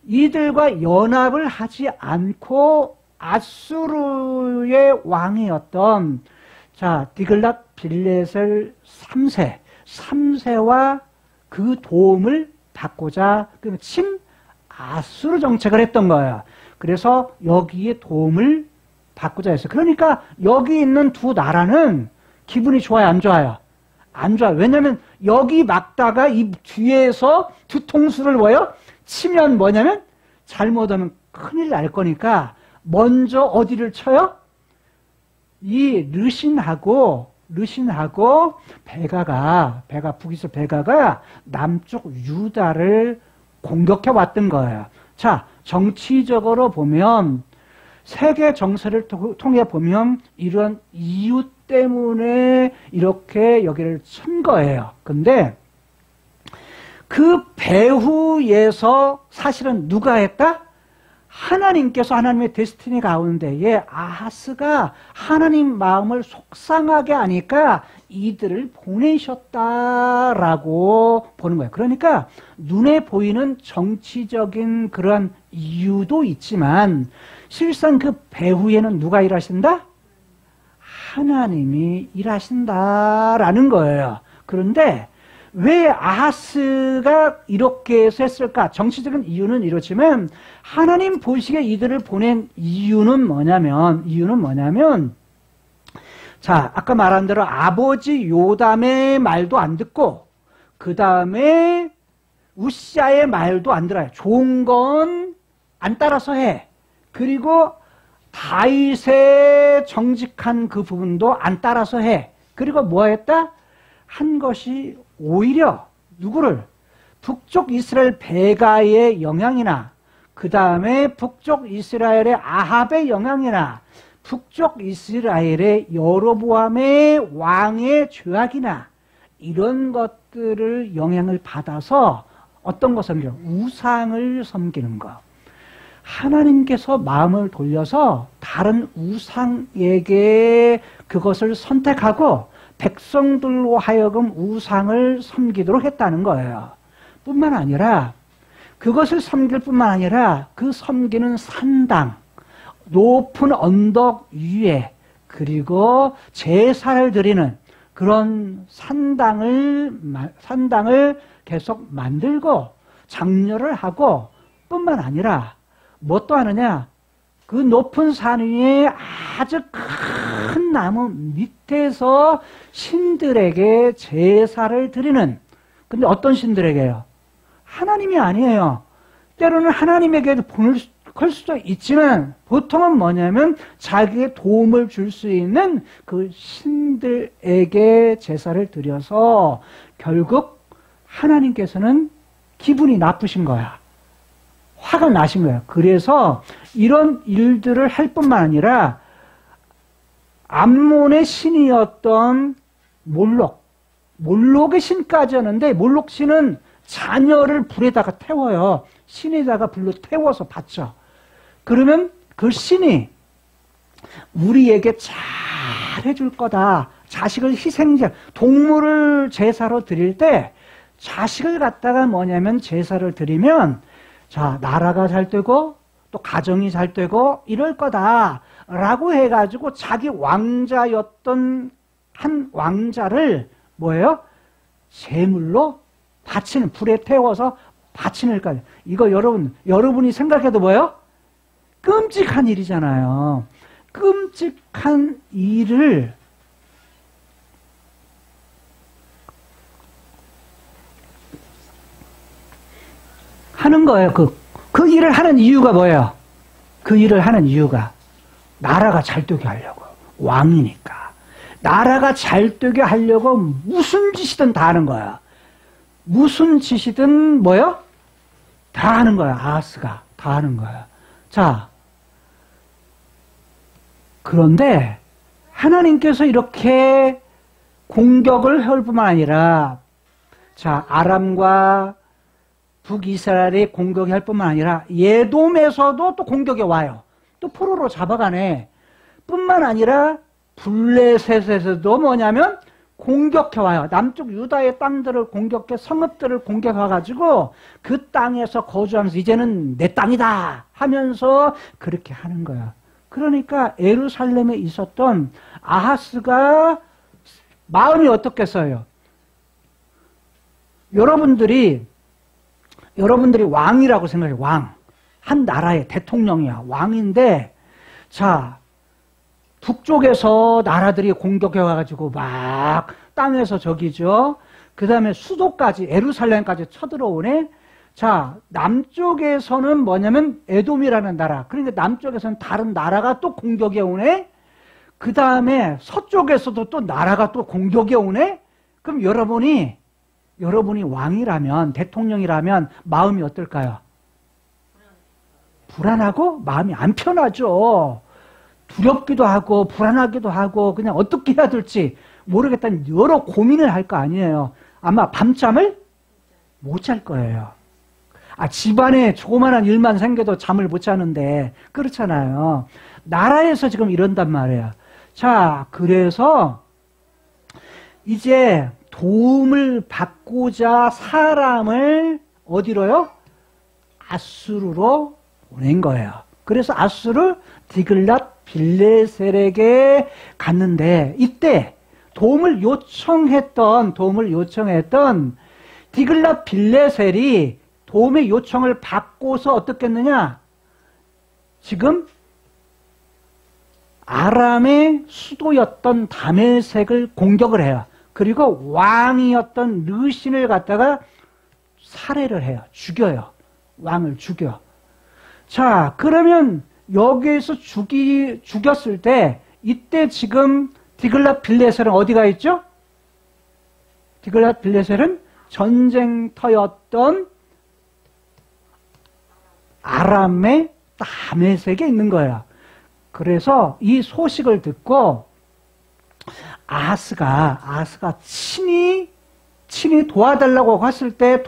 이들과 연합을 하지 않고 아수르의 왕이었던 디글랏 빌레셀 3세와 그 도움을 받고자 친 아수르 정책을 했던 거예요. 그래서 여기에 도움을 받고자 했어요. 그러니까 여기 있는 두 나라는 기분이 좋아요, 안 좋아요? 안 좋아요. 왜냐하면 여기 막다가 이 뒤에서 뒤통수를 뭐예요? 치면 뭐냐면 잘못하면 큰일 날 거니까 먼저 어디를 쳐요? 이 르신하고 북이스 베가가 남쪽 유다를 공격해 왔던 거예요. 자, 정치적으로 보면 세계 정세를 통해 보면 이런 이유 때문에 이렇게 여기를 친 거예요. 근데 그 배후에서 사실은 누가 했다? 하나님께서 하나님의 데스티니 가운데에 아하스가 하나님 마음을 속상하게 하니까 이들을 보내셨다라고 보는 거예요. 그러니까 눈에 보이는 정치적인 그런 이유도 있지만 실상 그 배후에는 누가 일하신다? 하나님이 일하신다라는 거예요. 그런데 왜 아하스가 이렇게 해서 했을까? 정치적인 이유는 이렇지만 하나님 보시기에 이들을 보낸 이유는 뭐냐면 자, 아까 말한 대로 아버지 요담의 말도 안 듣고 그 다음에 우시아의 말도 안 들어요. 좋은 건 안 따라서 해. 그리고 다윗의 정직한 그 부분도 안 따라서 해. 그리고 뭐 했다? 한 것이 오히려 누구를? 북쪽 이스라엘 베가의 영향이나 그 다음에 북쪽 이스라엘의 아합의 영향이나 북쪽 이스라엘의 여로보암의 왕의 죄악이나 이런 것들을 영향을 받아서 어떤 것을 섬겨요? 우상을 섬기는 것. 하나님께서 마음을 돌려서 다른 우상에게 그것을 선택하고 백성들로 하여금 우상을 섬기도록 했다는 거예요. 뿐만 아니라 그것을 섬길 뿐만 아니라 그 섬기는 산당, 높은 언덕 위에 그리고 제사를 드리는 그런 산당을 계속 만들고 장려를 하고 뿐만 아니라 뭐 또 하느냐? 그 높은 산 위에 아주 큰 나무 밑에서 신들에게 제사를 드리는, 근데 어떤 신들에게요? 하나님이 아니에요. 때로는 하나님에게 걸 수도 있지만 보통은 뭐냐면 자기의 도움을 줄 수 있는 그 신들에게 제사를 드려서 결국 하나님께서는 기분이 나쁘신 거야. 화가 나신 거야. 그래서 이런 일들을 할 뿐만 아니라 암몬의 신이었던 몰록의 신까지였는데, 몰록 신은 자녀를 불에다가 태워요. 신에다가 불로 태워서 바쳐. 그러면 그 신이 우리에게 잘 해줄 거다. 자식을 동물을 제사로 드릴 때 자식을 갖다가 뭐냐면 제사를 드리면 자, 나라가 잘 되고 또 가정이 잘 되고 이럴 거다라고 해가지고 자기 왕자였던 한 왕자를 뭐예요? 제물로 바치는, 불에 태워서 바치는 거예요. 이거 여러분이 생각해도 뭐예요? 끔찍한 일이잖아요. 끔찍한 일을 하는 거예요. 그 일을 하는 이유가 뭐예요? 그 일을 하는 이유가 나라가 잘 되게 하려고. 왕이니까. 나라가 잘 되게 하려고 무슨 짓이든 다 하는 거야. 무슨 짓이든 뭐요? 다 하는 거야. 아하스가 다 하는 거야. 자, 그런데 하나님께서 이렇게 공격을 할 뿐만 아니라 자, 아람과 북이스라엘이 공격이 할 뿐만 아니라 예돔에서도 또 공격이 와요. 또 포로로 잡아가네. 뿐만 아니라 블레셋에서도 뭐냐면 공격해 와요. 남쪽 유다의 땅들을 공격해, 성읍들을 공격해 가지고 그 땅에서 거주하면서 이제는 내 땅이다 하면서 그렇게 하는 거야. 그러니까 예루살렘에 있었던 아하스가 마음이 어떻겠어요? 여러분들이 왕이라고 생각해요. 왕. 한 나라의 대통령이야. 왕인데, 자, 북쪽에서 나라들이 공격해 와가지고 막 땅에서 저기죠. 그 다음에 수도까지, 예루살렘까지 쳐들어오네. 자, 남쪽에서는 뭐냐면 에돔이라는 나라. 그러니까 남쪽에서는 다른 나라가 또 공격해 오네. 그 다음에 서쪽에서도 또 나라가 또 공격해 오네. 그럼 여러분이 왕이라면, 대통령이라면 마음이 어떨까요? 불안하고 마음이 안 편하죠. 두렵기도 하고 불안하기도 하고 그냥 어떻게 해야 될지 모르겠다는 여러 고민을 할 거 아니에요. 아마 밤잠을 못 잘 거예요. 집안에 조그만한 일만 생겨도 잠을 못 자는데 그렇잖아요. 나라에서 지금 이런단 말이에요. 자, 그래서 이제 도움을 받고자 사람을 어디로요? 아수르로 보낸 거예요. 그래서 아수르 디글랏 빌레셀에게 갔는데 이때 도움을 요청했던 디글랏 빌레셀이 도움의 요청을 받고서 어떻겠느냐? 지금 아람의 수도였던 다메섹을 공격을 해요. 그리고 왕이었던 르신을 갖다가 살해를 해요. 죽여요. 왕을 죽여. 자, 그러면 여기에서 죽였을 때 이때 지금 디글랏 빌레셀은 어디가 있죠? 디글랏 빌레셀은 전쟁터였던 아람의 다메섹에 있는 거예요. 그래서 이 소식을 듣고 아하스가 친히 도와달라고 했을 때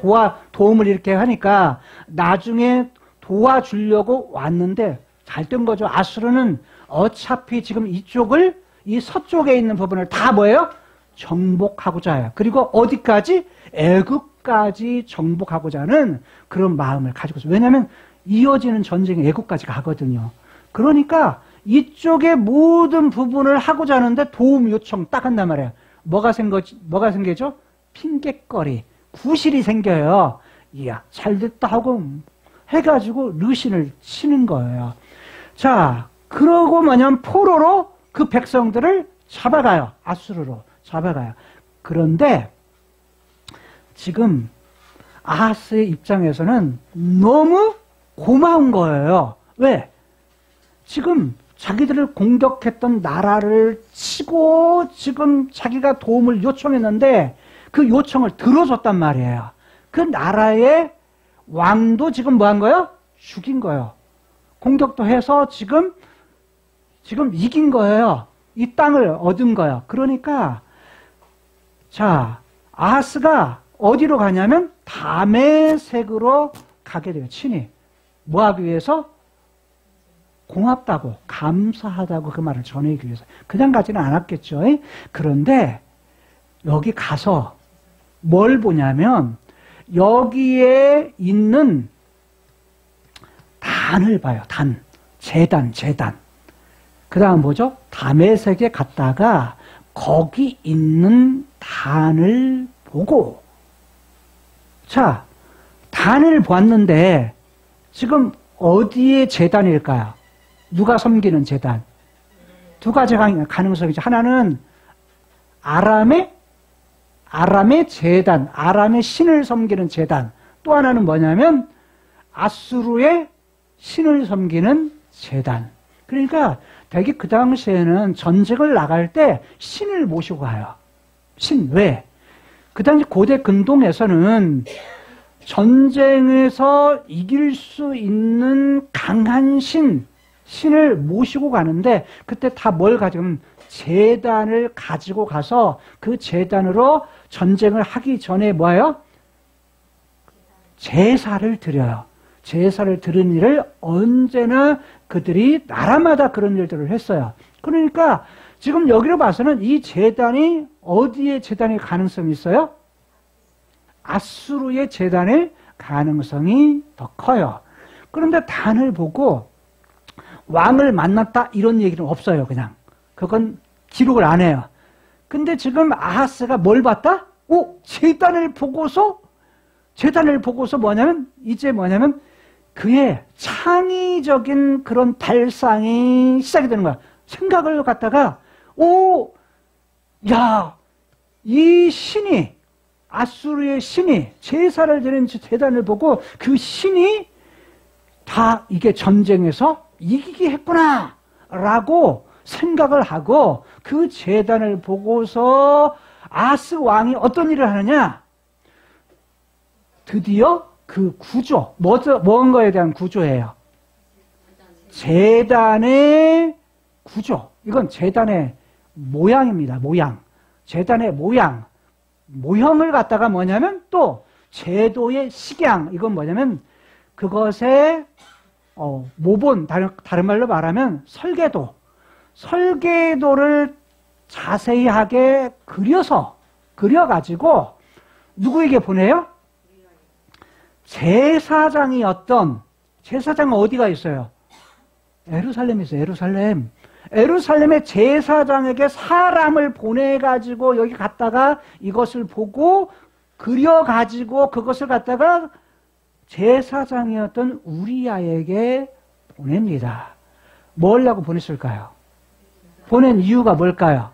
도움을 이렇게 하니까 나중에 도와주려고 왔는데 잘 된 거죠. 아수르는 어차피 지금 이 서쪽에 있는 부분을 다 뭐예요? 정복하고자 해요. 그리고 어디까지? 애굽까지 정복하고자 하는 그런 마음을 가지고 있어요. 왜냐하면 이어지는 전쟁이 애굽까지 가거든요. 그러니까 이쪽의 모든 부분을 하고자 하는데 도움 요청 딱 한단 말이에요. 뭐가 생기죠? 핑곗거리, 구실이 생겨요. 이야, 잘됐다 하고 해가지고 르신을 치는 거예요. 자, 그러고 뭐냐면 포로로 그 백성들을 잡아가요. 아수르로 잡아가요. 그런데 지금 아하스의 입장에서는 너무 고마운 거예요. 왜? 지금 자기들을 공격했던 나라를 치고 지금 자기가 도움을 요청했는데 그 요청을 들어줬단 말이에요. 그 나라의 왕도 지금 뭐 한 거예요? 죽인 거예요. 공격도 해서 지금 이긴 거예요. 이 땅을 얻은 거예요. 그러니까 자, 아하스가 어디로 가냐면 다메섹으로 가게 돼요. 친히. 뭐 하기 위해서? 고맙다고, 감사하다고 그 말을 전하기 위해서. 그냥 가지는 않았겠죠. 그런데 여기 가서 뭘 보냐면 여기에 있는 단을 봐요. 단. 제단. 그 다음 뭐죠? 다메섹에 갔다가 거기 있는 단을 보고, 자, 단을 보았는데 지금 어디에 제단일까요? 누가 섬기는 제단? 두 가지 가능성이죠. 하나는 아람의 제단, 아람의 신을 섬기는 제단. 또 하나는 뭐냐면 아수르의 신을 섬기는 제단. 그러니까 되게 그 당시에는 전쟁을 나갈 때 신을 모시고 가요. 신. 왜? 그 당시 고대 근동에서는 전쟁에서 이길 수 있는 강한 신을 모시고 가는데 그때 다 뭘 가지고 제단을 가지고 가서 그 제단으로 전쟁을 하기 전에 뭐예요? 제사를 드려요. 제사를 드린 일을 언제나 그들이 나라마다 그런 일들을 했어요. 그러니까 지금 여기로 봐서는 이 제단이 어디에 제단의 가능성이 있어요? 아수르의 제단의 가능성이 더 커요. 그런데 단을 보고 왕을 만났다 이런 얘기는 없어요. 그냥 그건 기록을 안 해요. 근데 지금 아하스가 뭘 봤다? 제단을 보고서 뭐냐면 이제 뭐냐면 그의 창의적인 그런 발상이 시작이 되는 거야. 생각을 갖다가 이 신이, 아수르의 신이 제사를 드리는 제단을 보고 그 신이 다 이게 전쟁에서 이기게 했구나 라고 생각을 하고 그 제단을 보고서 아하스 왕이 어떤 일을 하느냐? 드디어 그 구조, 뭔 거에 대한 구조예요? 제단의 구조. 이건 제단의 모양입니다. 모양. 제단의 모형을 갖다가 뭐냐면 또 제도의 식양. 이건 뭐냐면 그것의 모본, 다른 말로 말하면 설계도를 자세히 하게 그려가지고 누구에게 보내요? 제사장은 어디가 있어요? 예루살렘에 있어요. 예루살렘의 제사장에게 사람을 보내가지고 여기 갔다가 이것을 보고 그려가지고 그것을 갖다가 제사장이었던 우리야에게 보냅니다. 뭐라고 보냈을까요? 보낸 이유가 뭘까요?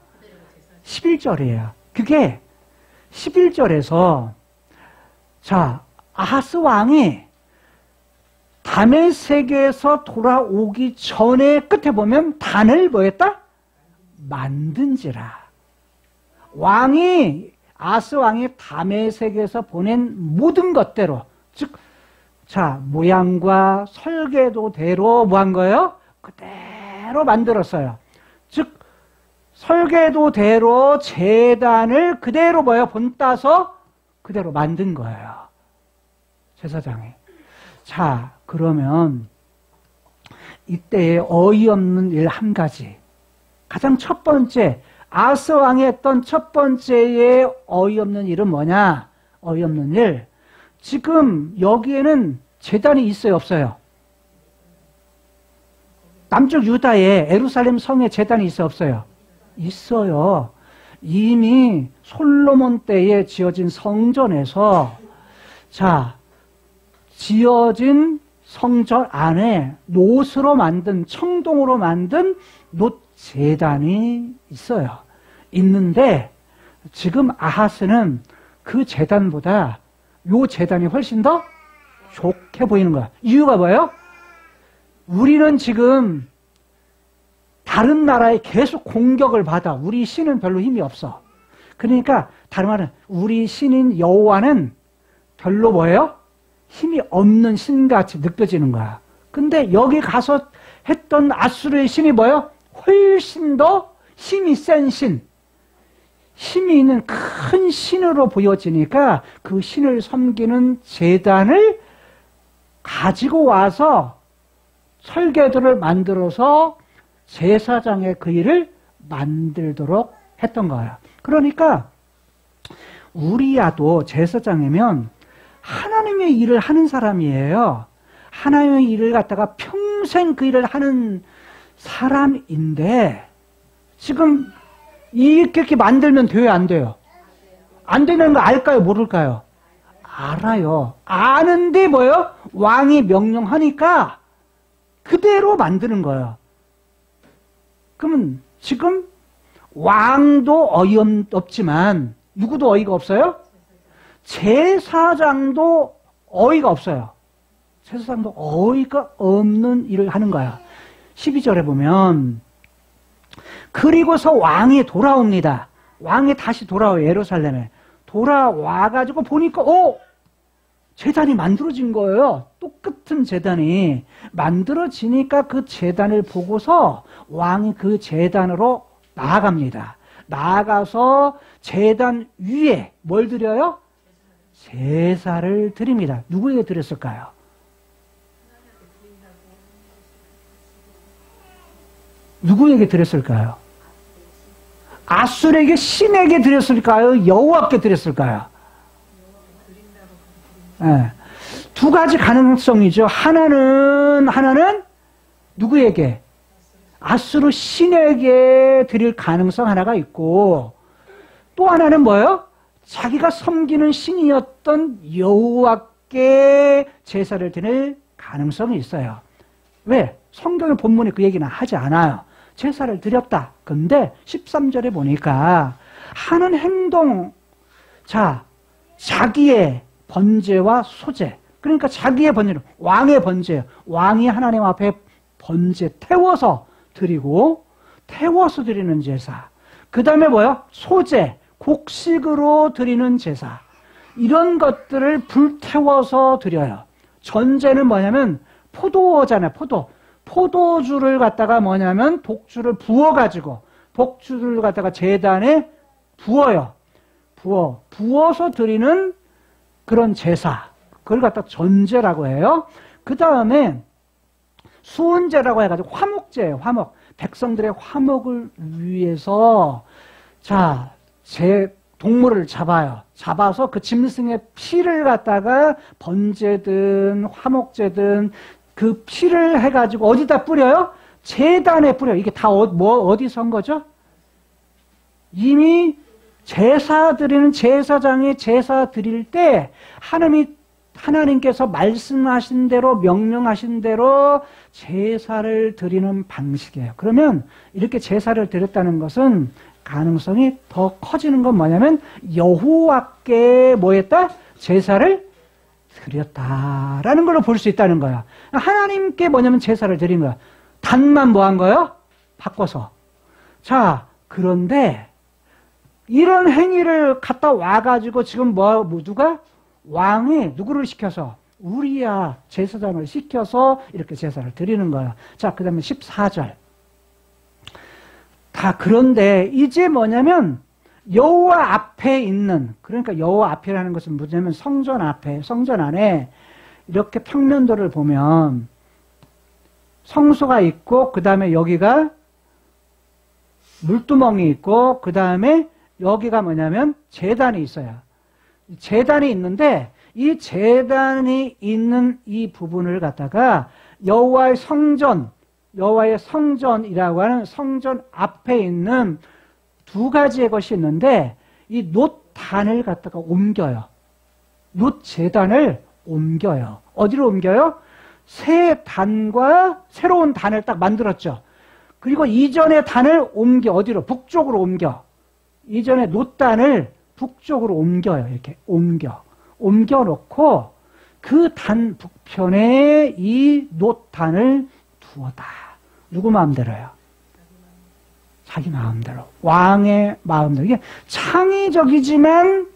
11절이에요. 그게 11절에서 자, 아하스 왕이 다메섹에서 돌아오기 전에 끝에 보면 단을 뭐 했다? 만든지라. 아하스 왕이 다메섹에서 보낸 모든 것대로, 즉, 자, 모양과 설계도대로 뭐 한 거예요? 그대로 만들었어요. 즉, 설계도대로 제단을 그대로 본따서 그대로 만든 거예요. 제사장이. 자, 그러면 이때에 어이없는 일 한 가지. 가장 첫 번째, 아하스 왕이 했던 첫 번째의 어이없는 일은 뭐냐? 어이없는 일. 지금 여기에는 제단이 있어요, 없어요? 남쪽 유다에 예루살렘 성에 제단이 있어요, 없어요? 있어요. 이미 솔로몬 때에 지어진 성전에서 지어진 성전 안에 청동으로 만든 제단이 있어요. 있는데 지금 아하스는 그 제단보다 요 제단이 훨씬 더 좋게 보이는 거야. 이유가 뭐예요? 우리는 지금 다른 나라에 계속 공격을 받아. 우리 신은 별로 힘이 없어. 그러니까 다른 말은 우리 신인 여호와는 별로 뭐예요? 힘이 없는 신같이 느껴지는 거야. 근데 여기 가서 했던 아수르의 신이 뭐예요? 훨씬 더 힘이 센 신. 힘이 있는 큰 신으로 보여지니까 그 신을 섬기는 제단을 가지고 와서 설계도를 만들어서 제사장의 그 일을 만들도록 했던 거예요. 그러니까 우리야도 제사장이면 하나님의 일을 하는 사람이에요. 하나님의 일을 갖다가 평생 그 일을 하는 사람인데 지금 이렇게 만들면 돼요, 안 돼요? 안 되는 거 알까요, 모를까요? 알아요. 아는데 뭐예요? 왕이 명령하니까 그대로 만드는 거예요. 그러면 지금 왕도 어이없지만 누구도 어이가 없어요? 제사장도 어이가 없어요. 제사장도 어이가 없는 일을 하는 거야. 12절에 보면 그리고서 왕이 돌아옵니다. 왕이 다시 돌아와요. 예루살렘에. 돌아와가지고 보니까 제단이 만들어진 거예요. 똑같은 제단이 만들어지니까 그 제단을 보고서 왕이 그 제단으로 나아갑니다. 나아가서 제단 위에 뭘 드려요? 제사를 드립니다. 누구에게 드렸을까요? 누구에게 드렸을까요? 아수르에게 신에게 드렸을까요? 여호와께 드렸을까요? 네. 두 가지 가능성이죠. 하나는 누구에게? 아수르 신에게 드릴 가능성 하나가 있고 또 하나는 뭐예요? 자기가 섬기는 신이었던 여호와께 제사를 드릴 가능성이 있어요. 왜? 성경의 본문에 그 얘기는 하지 않아요. 제사를 드렸다. 근데 13절에 보니까 하는 행동, 자기의 번제와 소제, 그러니까 자기의 번제는 왕의 번제예요. 왕이 하나님 앞에 번제 태워서 드리고 태워서 드리는 제사. 그 다음에 뭐요? 소제, 곡식으로 드리는 제사. 이런 것들을 불태워서 드려요. 전제는 뭐냐면 포도잖아요. 포도주를 갖다가 뭐냐면 독주를 부어가지고 독주를 갖다가 제단에 부어요. 부어서 드리는 그런 제사. 그걸 갖다 전제라고 해요. 그 다음에 수은제라고 해가지고 화목제예요. 화목. 백성들의 화목을 위해서 제 동물을 잡아요. 잡아서 그 짐승의 피를 갖다가 번제든 화목제든 그 피를 해가지고 어디다 뿌려요? 제단에 뿌려요. 이게 다 어디서 한 거죠? 이미 제사 드리는 제사장이 제사 드릴 때 하나님께서 말씀하신 대로 명령하신 대로 제사를 드리는 방식이에요. 그러면 이렇게 제사를 드렸다는 것은 가능성이 더 커지는 건 뭐냐면 여호와께 뭐 했다? 제사를 드렸다라는 걸로 볼 수 있다는 거야. 하나님께 뭐냐면 제사를 드린 거야. 단만 뭐 한 거예요? 바꿔서. 그런데 이런 행위를 갔다 와가지고 지금 누가? 왕이 누구를 시켜서? 우리야 제사장을 시켜서 이렇게 제사를 드리는 거야. 그 다음에 14절. 그런데 이제 뭐냐면 여호와 앞에 있는, 그러니까 여호와 앞이라는 것은 뭐냐면 성전 안에 이렇게 평면도를 보면 성소가 있고 그 다음에 여기가 물두멍이 있고 그 다음에 여기가 뭐냐면 제단이 있어요. 제단이 있는데 이 제단이 있는 이 부분을 갖다가 여호와의 성전이라고 하는 성전 앞에 있는 두 가지의 것이 있는데 이 놋단을 갖다가 옮겨요. 놋 제단을 옮겨요. 어디로 옮겨요? 새 단과 새로운 단을 딱 만들었죠. 그리고 이전의 단을 옮겨. 어디로? 북쪽으로 옮겨. 이전의 노단을 북쪽으로 옮겨요. 이렇게 옮겨 놓고 그 단 북편에 이 노단을 두었다. 누구 마음대로요? 자기 마음대로. 왕의 마음대로. 이게 창의적이지만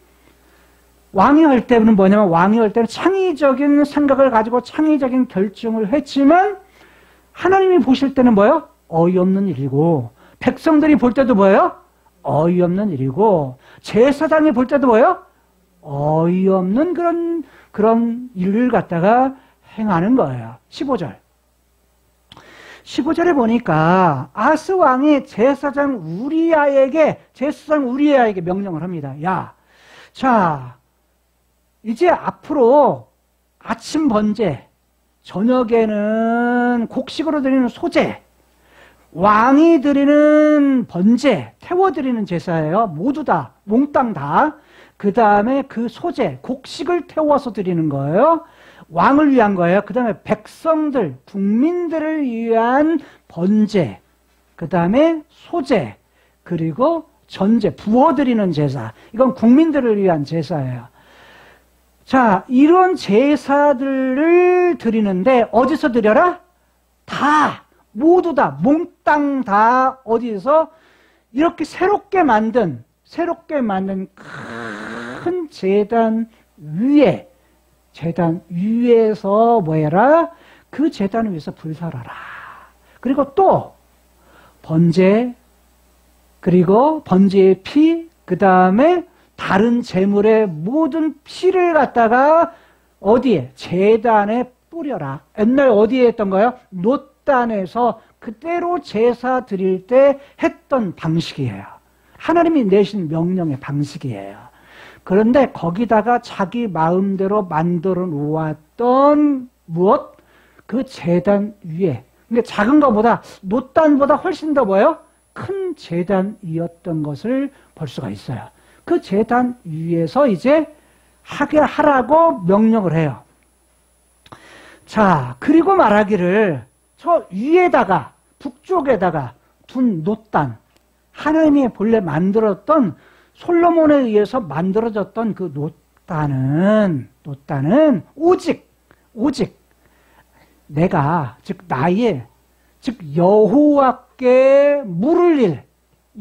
왕이 할 때는 뭐냐면 왕이 할 때는 창의적인 생각을 가지고 창의적인 결정을 했지만 하나님이 보실 때는 뭐예요? 어이없는 일이고 백성들이 볼 때도 뭐예요? 어이없는 일이고 제사장이 볼 때도 뭐예요? 어이없는 그런 일을 갖다가 행하는 거예요. 15절. 15절에 보니까 아스 왕이 제사장 우리야에게 명령을 합니다. 야, 자, 이제 앞으로 아침 번제, 저녁에는 곡식으로 드리는 소제, 왕이 드리는 번제, 태워드리는 제사예요. 모두 다, 몽땅 다. 그 다음에 그 소제, 곡식을 태워서 드리는 거예요. 왕을 위한 거예요. 그 다음에 백성들, 국민들을 위한 번제, 그 다음에 소제, 그리고 전제, 부어드리는 제사. 이건 국민들을 위한 제사예요. 자, 이런 제사들을 드리는데 어디서 드려라? 다, 모두 다, 몽땅 다 어디서 이렇게 새롭게 만든 큰 제단 위에서 뭐 해라? 그 제단 위에서 불살아라. 그리고 또 번제, 그리고 번제의 피, 그 다음에 다른 제물의 모든 피를 갖다가 어디에? 제단에 뿌려라. 옛날 어디에 했던 거예요? 노단에서 그대로 제사 드릴 때 했던 방식이에요. 하나님이 내신 명령의 방식이에요. 그런데 거기다가 자기 마음대로 만들어 놓았던 무엇? 그 제단 위에. 그러니까 작은 것보다, 노단보다 훨씬 더 뭐예요? 큰 제단이었던 것을 볼 수가 있어요. 그 제단 위에서 이제 하게 하라고 명령을 해요. 자, 그리고 말하기를 저 위에다가, 북쪽에다가 둔 노단, 하나님이 본래 만들었던 솔로몬에 의해서 만들어졌던 그 노단은 오직 내가, 즉 나의, 즉 여호와께 물을 일,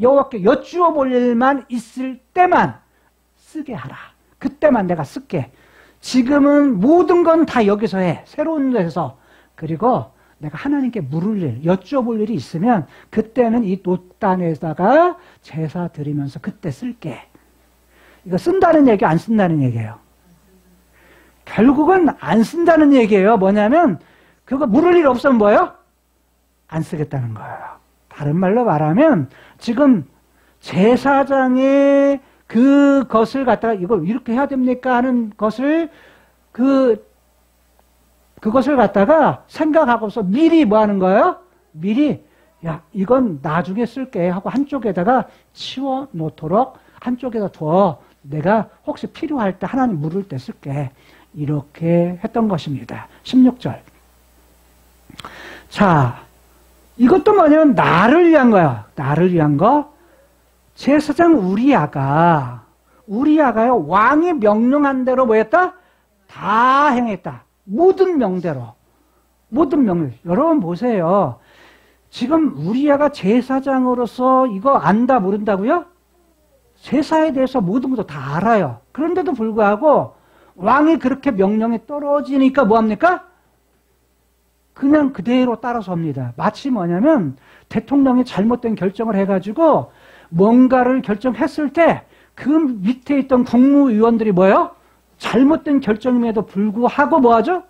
여호와께 여쭈어 볼 일만 있을 때만 쓰게 하라. 그때만 내가 쓸게. 지금은 모든 건 다 여기서 해. 새로운 데서. 그리고 내가 하나님께 물을 일, 여쭈어 볼 일이 있으면 그때는 이 노단에다가 제사 드리면서 그때 쓸게. 이거 쓴다는 얘기, 안 쓴다는 얘기예요. 결국은 안 쓴다는 얘기예요. 뭐냐면 그거 물을 일 없으면 뭐예요? 안 쓰겠다는 거예요. 다른 말로 말하면 지금 제사장의 그것을 갖다가 이걸 이렇게 해야 됩니까 하는 것을 그것을 갖다가 생각하고서 미리 뭐 하는 거예요? 미리 야 이건 나중에 쓸게 하고 한쪽에다가 치워 놓도록 한쪽에다 둬. 내가 혹시 필요할 때 하나님 물을 때 쓸게. 이렇게 했던 것입니다. 16절. 자, 이것도 뭐냐면 나를 위한 거야. 나를 위한 거. 제사장 우리야가요 왕이 명령한 대로 뭐 했다? 다 행했다. 모든 명대로. 모든 명령. 여러분 보세요. 지금 우리야가 제사장으로서 이거 안다 모른다고요? 제사에 대해서 모든 것도 다 알아요. 그런데도 불구하고 왕이 그렇게 명령이 떨어지니까 뭐합니까? 그냥 그대로 따라서 합니다. 마치 뭐냐면 대통령이 잘못된 결정을 해가지고 뭔가를 결정했을 때 그 밑에 있던 국무위원들이 뭐예요? 잘못된 결정임에도 불구하고 뭐하죠?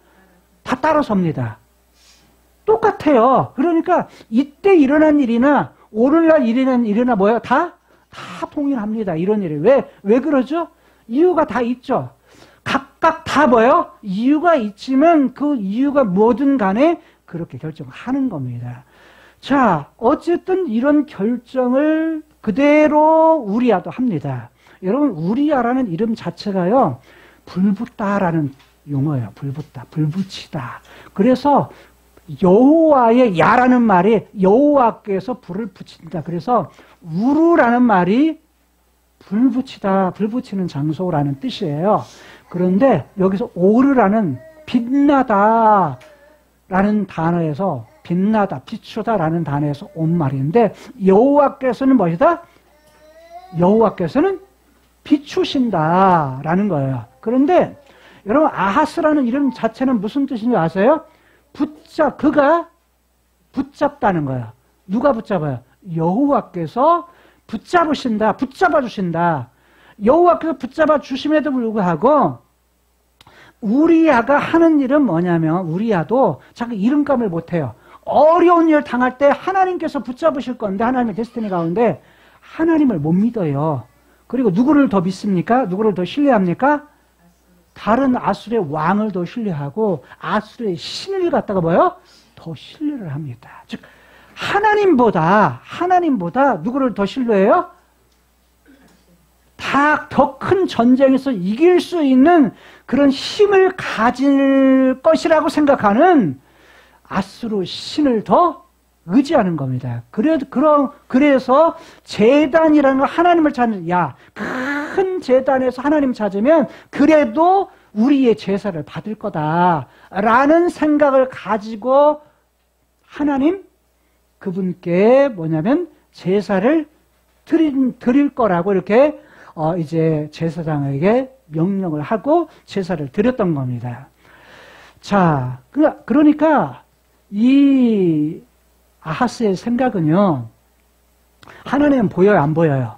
다 따라섭니다. 똑같아요. 그러니까 이때 일어난 일이나 오늘날 일어난 일이나 뭐예요? 다 동일합니다. 이런 일이. 왜 그러죠? 이유가 다 있죠. 각각 다 뭐예요? 이유가 있지만 그 이유가 뭐든 간에 그렇게 결정하는 겁니다. 자, 어쨌든 이런 결정을 그대로 우리야도 합니다. 여러분, 우리야라는 이름 자체가요, 불붙다라는 용어예요. 불붙다, 불붙이다. 그래서 여호와의 야라는 말이 여호와께서 불을 붙인다. 그래서 우르라는 말이 불 붙이다, 불 붙이는 장소라는 뜻이에요. 그런데 여기서 오르라는 빛나다 라는 단어에서 빛나다, 비추다 라는 단어에서 온 말인데 여호와께서는 무엇이다? 여호와께서는 비추신다 라는 거예요. 그런데 여러분 아하스라는 이름 자체는 무슨 뜻인지 아세요? 그가 붙잡다는 거예요. 누가 붙잡아요? 여호와께서 붙잡으신다, 붙잡아 주신다. 여호와께서 붙잡아 주심에도 불구하고 우리야가 하는 일은 뭐냐면 우리야도 자기 이름값을 못해요. 어려운 일 당할 때 하나님께서 붙잡으실 건데 하나님의 데스티니 가운데 하나님을 못 믿어요. 그리고 누구를 더 믿습니까? 누구를 더 신뢰합니까? 다른 아수르의 왕을 더 신뢰하고 아수르의 신을 갖다가 뭐요? 더 신뢰를 합니다. 즉 하나님보다 누구를 더 신뢰해요? 더 큰 전쟁에서 이길 수 있는 그런 힘을 가질 것이라고 생각하는 아수르 신을 더 의지하는 겁니다. 그래서 제단이라는 걸 하나님을 찾는, 큰 제단에서 하나님 찾으면 그래도 우리의 제사를 받을 거다라는 생각을 가지고 하나님 그분께 뭐냐면 제사를 드릴 거라고 이렇게 이제 제사장에게 명령을 하고 제사를 드렸던 겁니다. 자, 그러니까 이 아하스의 생각은요, 하나님은 보여요, 안 보여요?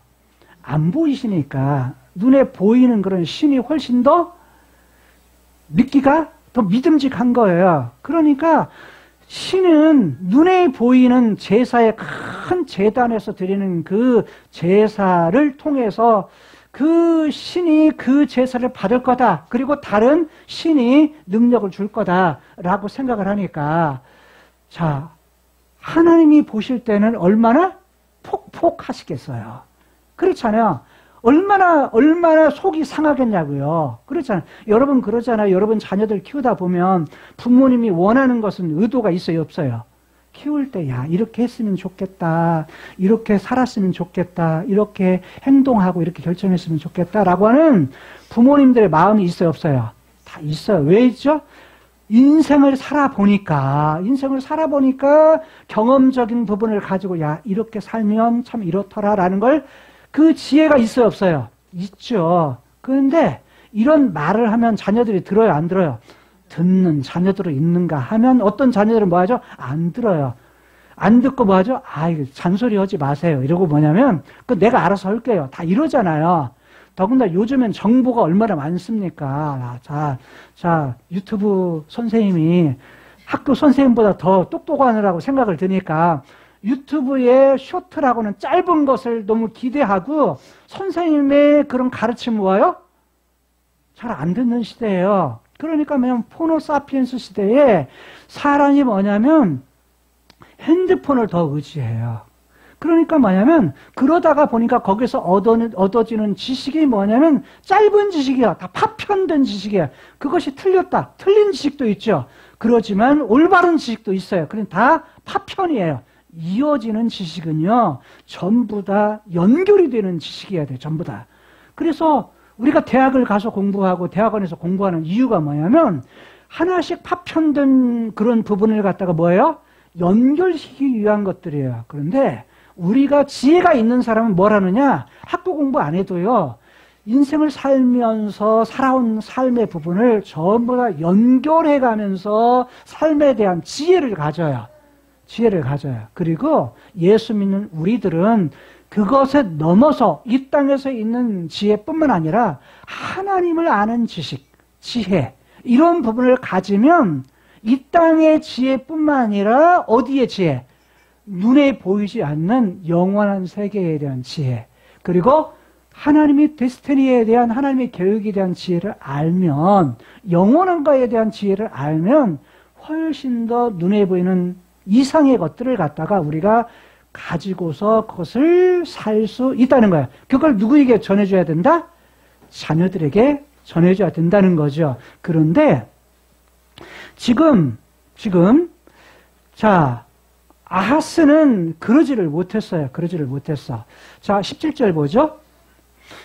안 보이시니까 눈에 보이는 그런 신이 훨씬 더 믿기가 더 믿음직한 거예요. 그러니까 신은 눈에 보이는 제사의 큰 제단에서 드리는 그 제사를 통해서 그 신이 그 제사를 받을 거다. 그리고 다른 신이 능력을 줄 거다라고 생각을 하니까, 자, 하나님이 보실 때는 얼마나 폭폭하시겠어요. 그렇잖아요. 얼마나 속이 상하겠냐고요. 그렇잖아요. 여러분 그러잖아요. 여러분 자녀들 키우다 보면 부모님이 원하는 것은 의도가 있어요, 없어요? 키울 때, 이렇게 했으면 좋겠다. 이렇게 살았으면 좋겠다. 이렇게 행동하고 이렇게 결정했으면 좋겠다라고 하는 부모님들의 마음이 있어요, 없어요? 다 있어요. 왜 있죠? 인생을 살아보니까 경험적인 부분을 가지고 이렇게 살면 참 이렇더라라는 걸 그 지혜가 있어요, 없어요? 있죠. 그런데 이런 말을 하면 자녀들이 들어요, 안 들어요? 듣는 자녀들이 있는가 하면 어떤 자녀들은 뭐 하죠? 안 들어요. 안 듣고 뭐 하죠? 이거 잔소리 하지 마세요. 이러고 뭐냐면 내가 알아서 할게요. 다 이러잖아요. 더군다나 요즘엔 정보가 얼마나 많습니까? 자, 유튜브 선생님이 학교 선생님보다 더 똑똑하느라고 생각을 드니까 유튜브의 쇼트라고는 짧은 것을 너무 기대하고 선생님의 그런 가르침 뭐예요? 잘 안 듣는 시대예요. 그러니까 뭐냐면 포노사피엔스 시대에 사람이 뭐냐면 핸드폰을 더 의지해요. 그러니까 뭐냐면 그러다가 보니까 거기서 얻어지는 지식이 뭐냐면 짧은 지식이야. 다 파편된 지식이야. 그것이 틀렸다. 틀린 지식도 있죠. 그렇지만 올바른 지식도 있어요. 그럼 다 파편이에요. 이어지는 지식은요, 전부 다 연결이 되는 지식이어야 돼요. 전부 다. 그래서 우리가 대학을 가서 공부하고 대학원에서 공부하는 이유가 뭐냐면 하나씩 파편된 그런 부분을 갖다가 뭐예요? 연결시키기 위한 것들이에요. 그런데 우리가 지혜가 있는 사람은 뭘 하느냐? 학교 공부 안 해도요, 인생을 살면서 살아온 삶의 부분을 전부 다 연결해 가면서 삶에 대한 지혜를 가져요. 그리고 예수 믿는 우리들은 그것에 넘어서 이 땅에서 있는 지혜뿐만 아니라 하나님을 아는 지식, 지혜, 이런 부분을 가지면 이 땅의 지혜뿐만 아니라 어디의 지혜? 눈에 보이지 않는 영원한 세계에 대한 지혜, 그리고 하나님의 데스티니에 대한 하나님의 계획에 대한 지혜를 알면, 영원한 거에 대한 지혜를 알면 훨씬 더 눈에 보이는 이상의 것들을 갖다가 우리가 가지고서 그것을 살 수 있다는 거예요. 그걸 누구에게 전해줘야 된다? 자녀들에게 전해줘야 된다는 거죠. 그런데 지금 자, 아하스는 그러지를 못했어요. 그러지를 못했어. 자, 17절 보죠.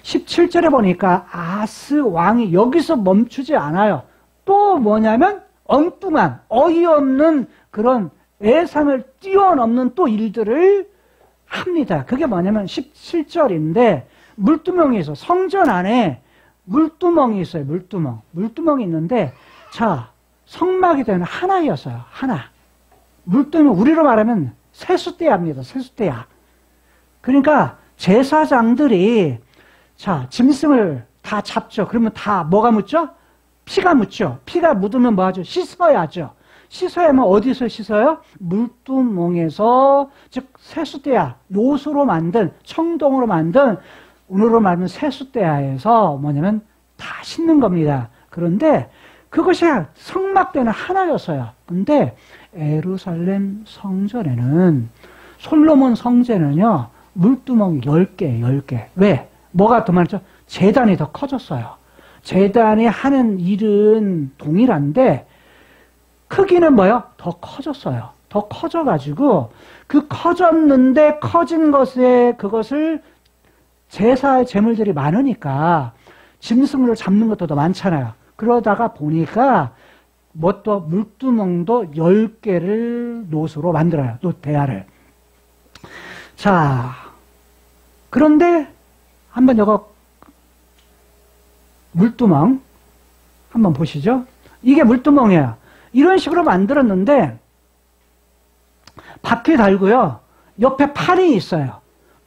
17절에 보니까 아하스 왕이 여기서 멈추지 않아요. 또 뭐냐면 엉뚱한 어이없는 그런 예상을 뛰어넘는 또 일들을 합니다. 그게 뭐냐면 17절인데 물두멍이 있어. 성전 안에 물두멍이 있어요. 물두멍이 있는데 자, 성막이 되는 하나였어요. 하나. 물두멍 우리로 말하면 세숫대야입니다. 세숫대야. 그러니까 제사장들이 자, 짐승을 다 잡죠. 그러면 다 뭐가 묻죠? 피가 묻죠. 피가 묻으면 뭐 하죠? 씻어야죠. 씻어야만 어디서 씻어요? 물두멍에서, 즉 세숫대야, 노수로 만든, 청동으로 만든, 운으로 만든 세숫대야에서 뭐냐면 다 씻는 겁니다. 그런데 그것이 성막대는 하나였어요. 근데 예루살렘 성전에는, 솔로몬 성전에는요, 물두멍이 10개, 10개. 왜? 뭐가 더 많죠? 제단이 더 커졌어요. 제단이 하는 일은 동일한데 크기는 뭐요? 더 커졌어요. 더 커져가지고 그 커졌는데 커진 것에 그것을 제사의 제물들이 많으니까 짐승을 잡는 것도 더 많잖아요. 그러다가 보니까 뭣도 물두멍도 10개를 노수로 만들어요. 노대야를. 자, 그런데 한번 이거 물두멍 한번 보시죠. 이게 물두멍이에요. 이런 식으로 만들었는데 바퀴 달고요. 옆에 판이 있어요.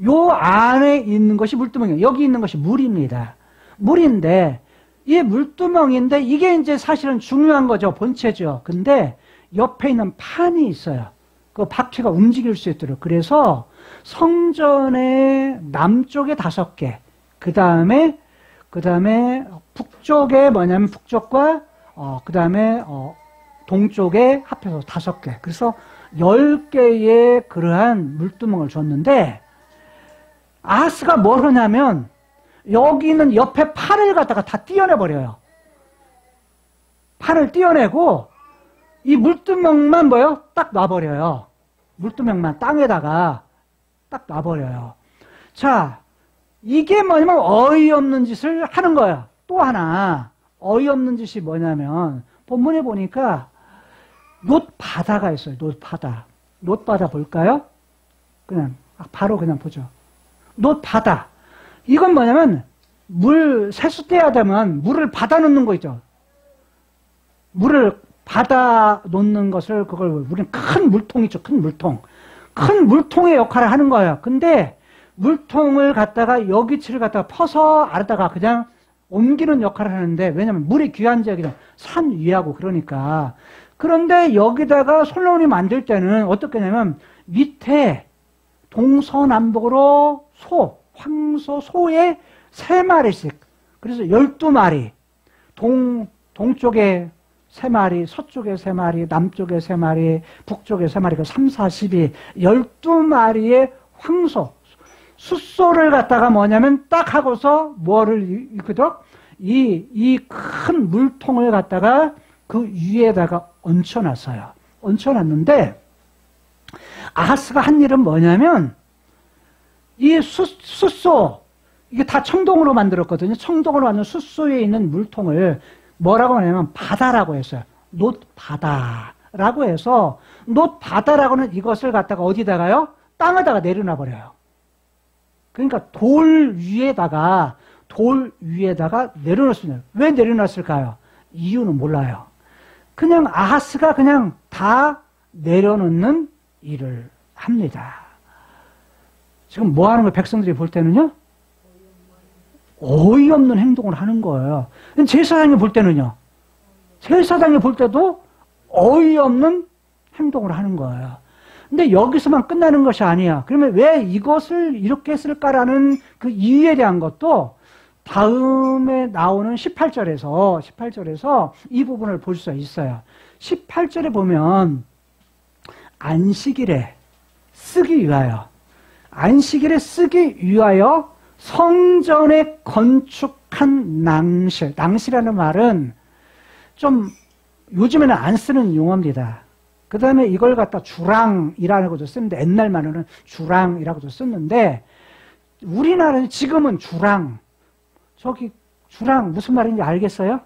요 안에 있는 것이 물두멍이에요. 여기 있는 것이 물입니다. 물인데 이게 물두멍인데 이게 이제 사실은 중요한 거죠. 본체죠. 근데 옆에 있는 판이 있어요. 그 바퀴가 움직일 수 있도록. 그래서 성전의 남쪽에 5개, 그 다음에 북쪽에 뭐냐면 북쪽과 그 다음에 동쪽에 합해서 5개. 그래서 10개의 그러한 물두멍을 줬는데 아하스가 뭘 하냐면 여기 있는 옆에 판을 갖다가 다 떼어내버려요. 판을 떼어내고 이 물두멍만 뭐요? 딱 놔버려요. 물두멍만 땅에다가 딱 놔버려요. 자, 이게 뭐냐면 어이없는 짓을 하는 거야. 또 하나 어이없는 짓이 뭐냐면 본문에 보니까 놋바다가 있어요. 놋바다. 놋바다 볼까요? 그냥 바로 그냥 보죠. 놋바다. 이건 뭐냐면 물 세숫대야 되면 물을 받아 놓는 거 있죠. 물을 받아 놓는 것을 그걸 우리는 큰 물통 있죠. 큰 물통. 큰 물통의 역할을 하는 거예요. 근데 물통을 갖다가 여기치를 갖다가 퍼서 아래다가 그냥 옮기는 역할을 하는데 왜냐면 물이 귀한 지역이죠. 산 위하고 그러니까. 그런데 여기다가 솔로몬이 만들 때는 어떻게 하냐면 밑에 동서남북으로 황소, 소에 3마리씩. 그래서 12마리. 동쪽에 3마리, 서쪽에 3마리, 남쪽에 3마리, 북쪽에 3마리, 3, 4, 12. 12마리의 황소. 숫소를 갖다가 뭐냐면 딱 하고서 뭐를 이끄죠? 이 큰 물통을 갖다가 그 위에다가 얹혀놨어요. 얹혀놨는데 아하스가 한 일은 뭐냐면 이 숫소 이게 다 청동으로 만들었거든요. 청동으로 만든 숫소에 있는 물통을 뭐라고 하냐면 바다라고 했어요. 놋바다라고 해서 놋바다라고는 이것을 갖다가 어디다가요? 땅에다가 내려놔 버려요. 그러니까 돌 위에다가 내려놨습니다. 왜 내려놨을까요? 이유는 몰라요. 그냥 아하스가 그냥 다 내려놓는 일을 합니다. 지금 뭐 하는 거예요? 백성들이 볼 때는요? 어이없는 행동을 하는 거예요. 제사장이 볼 때는요? 제사장이 볼 때도 어이없는 행동을 하는 거예요. 근데 여기서만 끝나는 것이 아니야. 그러면 왜 이것을 이렇게 했을까라는 그 이유에 대한 것도 다음에 나오는 18절에서 이 부분을 볼 수 있어요. 18절에 보면 안식일에 쓰기 위하여 성전에 건축한 낭실이라는 말은 좀 요즘에는 안 쓰는 용어입니다. 그 다음에 이걸 갖다 주랑이라는 것도 쓰는데, 옛날 말로는 주랑이라고도 썼는데, 우리나라는 지금은 주랑, 저기 주랑 무슨 말인지 알겠어요?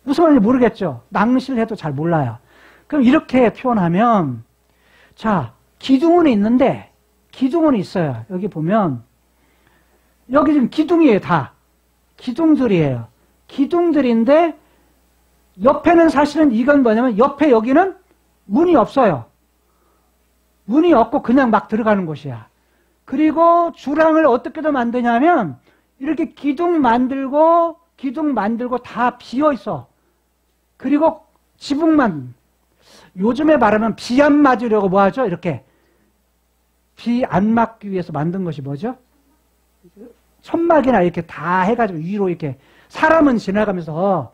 무슨 말인지 모르겠죠? 낭시를 해도 잘 몰라요. 그럼 이렇게 표현하면, 자, 기둥은 있는데, 기둥은 있어요. 여기 보면, 여기 지금 기둥이에요, 다. 기둥들이에요. 기둥들인데, 옆에는 사실은 이건 뭐냐면, 옆에 여기는 문이 없어요. 문이 없고 그냥 막 들어가는 곳이야. 그리고 주랑을 어떻게도 만드냐면, 이렇게 기둥 만들고 다 비어 있어. 그리고 지붕만, 요즘에 말하면 비 안 맞으려고 뭐 하죠? 이렇게. 비 안 맞기 위해서 만든 것이 뭐죠? 천막이나 이렇게 다 해가지고 위로 이렇게 사람은 지나가면서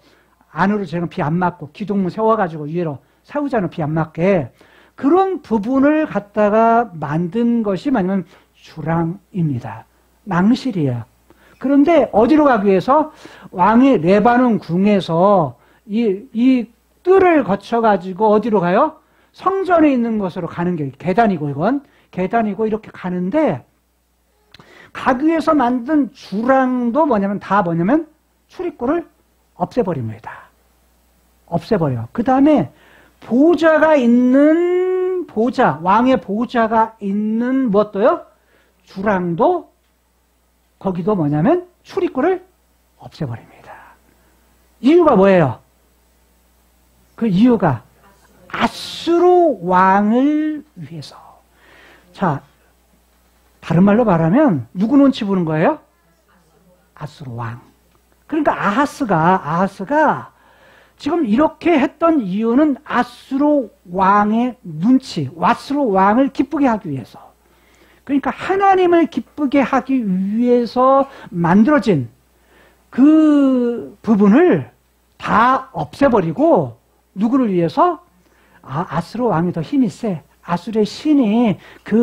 안으로 제가 비 안 맞고 기둥문 세워가지고 위로 세우잖아요. 비 안 맞게. 그런 부분을 갖다가 만든 것이 뭐냐면 주랑입니다. 낭실이에요. 그런데 어디로 가기 위해서 왕이 레바논 궁에서 이 뜰을 거쳐가지고 어디로 가요? 성전에 있는 곳으로 가는 게 계단이고 이건 계단이고 이렇게 가는데 가기 위해서 만든 주랑도 뭐냐면 다 뭐냐면 출입구를 없애버립니다. 없애버려. 그 다음에 보좌가 있는 왕의 보좌가 있는 무엇도요? 주랑도 거기도 뭐냐면 출입구를 없애버립니다. 이유가 뭐예요? 그 이유가 아수르 왕을 위해서. 자, 다른 말로 말하면 누구 눈치 보는 거예요? 아수르 왕. 그러니까 아하스가 지금 이렇게 했던 이유는 아수르 왕의 눈치, 아수르 왕을 기쁘게 하기 위해서. 그러니까 하나님을 기쁘게 하기 위해서 만들어진 그 부분을 다 없애버리고 누구를 위해서? 아수르 왕이 더 힘이 세. 아수르의 신이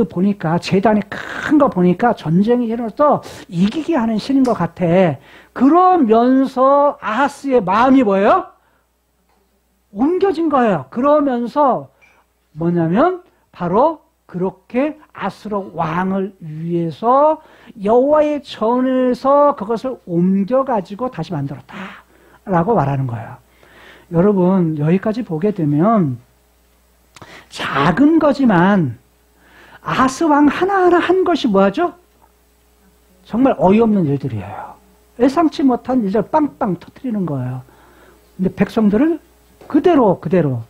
보니까 제단이 큰 거 보니까 전쟁이 일어나서 이기게 하는 신인 것 같아. 그러면서 아하스의 마음이 뭐예요? 옮겨진 거예요. 그러면서 뭐냐면 바로 그렇게 아수르 왕을 위해서 여호와의 전에서 그것을 옮겨가지고 다시 만들었다라고 말하는 거예요. 여러분 여기까지 보게 되면 작은 거지만 아하스 왕 하나하나 한 것이 뭐죠? 정말 어이없는 일들이에요. 예상치 못한 일들 빵빵 터뜨리는 거예요. 근데 백성들을 그대로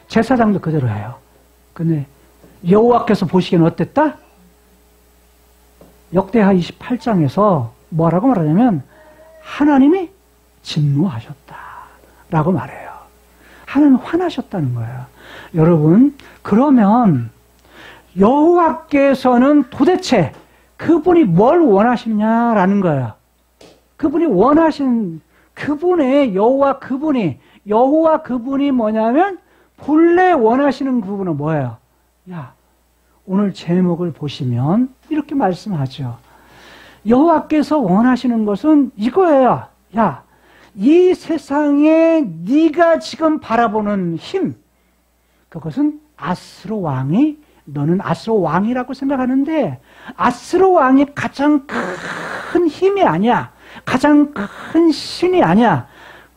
제사장도 그대로 해요. 근데 여호와께서 보시기에는 어땠다? 역대하 28장에서 뭐라고 말하냐면 하나님이 진노하셨다라고 말해요. 하나님 화나셨다는 거예요. 여러분 그러면 여호와께서는 도대체 그분이 뭘 원하시냐라는 거예요. 그분이 원하신 그분의 여호와 그분이 뭐냐면 본래 원하시는 그분은 뭐예요? 야, 오늘 제목을 보시면 이렇게 말씀하죠. 여호와께서 원하시는 것은 이거예요. 야, 이 세상에 네가 지금 바라보는 힘, 그것은 아수르 왕이, 너는 아수르 왕이라고 생각하는데 아수르 왕이 가장 큰 힘이 아니야. 가장 큰 신이 아니야.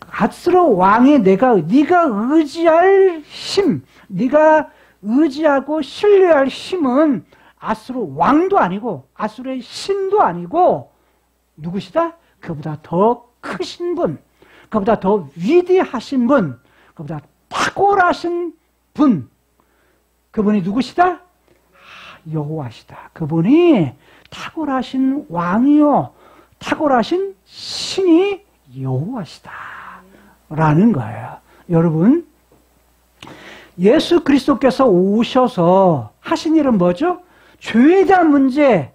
아수르 왕이 네가 의지할 힘, 네가 의지하고 신뢰할 힘은 아수르 왕도 아니고 아수르의 신도 아니고 누구시다? 그보다 더 크신 분, 그보다 더 위대하신 분, 그보다 탁월하신 분, 그분이 누구시다? 여호와시다. 그분이 탁월하신 왕이요 탁월하신 신이 여호와시다 라는 거예요. 여러분 예수 그리스도께서 오셔서 하신 일은 뭐죠? 죄에 대한 문제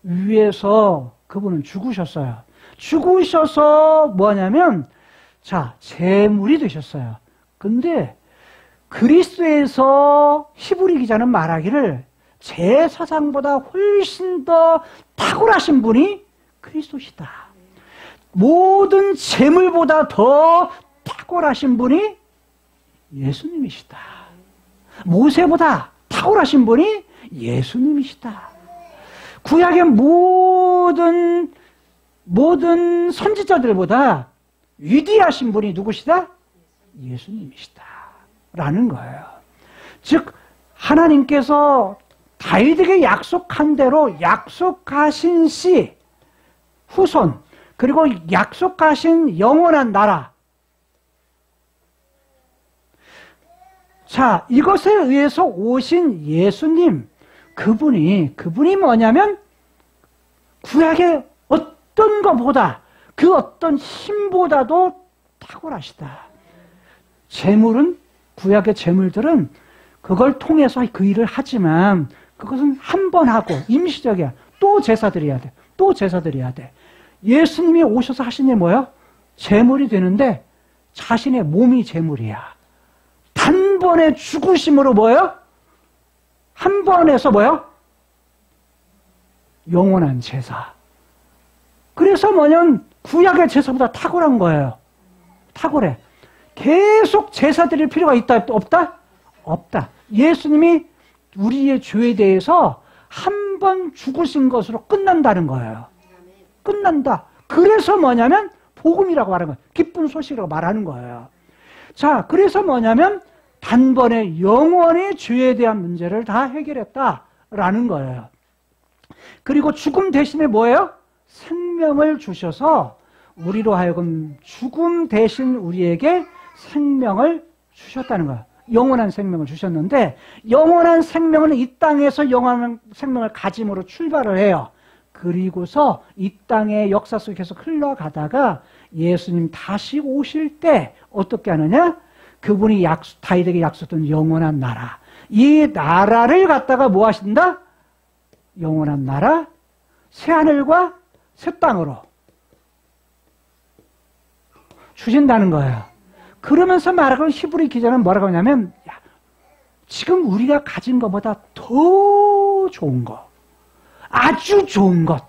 위해서 그분은 죽으셨어요. 죽으셔서 뭐냐면 자 제물이 되셨어요. 근데 그리스도에서 히브리 기자는 말하기를 제사장보다 훨씬 더 탁월하신 분이 그리스도시다. 모든 제물보다 더 탁월하신 분이 예수님이시다. 모세보다 탁월하신 분이 예수님이시다. 구약의 모든 선지자들보다 위대하신 분이 누구시다? 예수님이시다. 라는 거예요. 즉 하나님께서 다윗에게 약속한 대로 약속하신 씨, 후손, 그리고 약속하신 영원한 나라. 자, 이것에 의해서 오신 예수님, 그분이 뭐냐면 구약의 어떤 것보다 그 어떤 힘보다도 탁월하시다. 재물은, 구약의 재물들은 그걸 통해서 그 일을 하지만 그것은 한 번 하고 임시적이야. 또 제사 드려야 돼. 또 제사 드려야 돼. 예수님이 오셔서 하신 일 뭐예요? 재물이 되는데 자신의 몸이 재물이야. 단번에 죽으심으로 뭐예요? 한 번에서 뭐예요? 영원한 제사. 그래서 뭐냐면 구약의 제사보다 탁월한 거예요. 탁월해. 계속 제사 드릴 필요가 있다 없다? 없다. 예수님이 우리의 죄에 대해서 한 번 죽으신 것으로 끝난다는 거예요. 끝난다. 그래서 뭐냐면 복음이라고 말하는 거예요. 기쁜 소식이라고 말하는 거예요. 자, 그래서 뭐냐면 단번에 영원히 죄에 대한 문제를 다 해결했다라는 거예요. 그리고 죽음 대신에 뭐예요? 생명을 주셔서 우리로 하여금 죽음 대신 우리에게 생명을 주셨다는 거예요. 영원한 생명을 주셨는데 영원한 생명은 이 땅에서 영원한 생명을 가짐으로 출발을 해요. 그리고서 이 땅의 역사 속에 계속 흘러가다가 예수님 다시 오실 때 어떻게 하느냐? 그분이 다윗에게 약속했던 영원한 나라. 이 나라를 갖다가 뭐 하신다? 영원한 나라, 새하늘과 새 땅으로 주신다는 거예요. 그러면서 말하고 히브리 기자는 뭐라고 하냐면 지금 우리가 가진 것보다 더 좋은 것, 아주 좋은 것,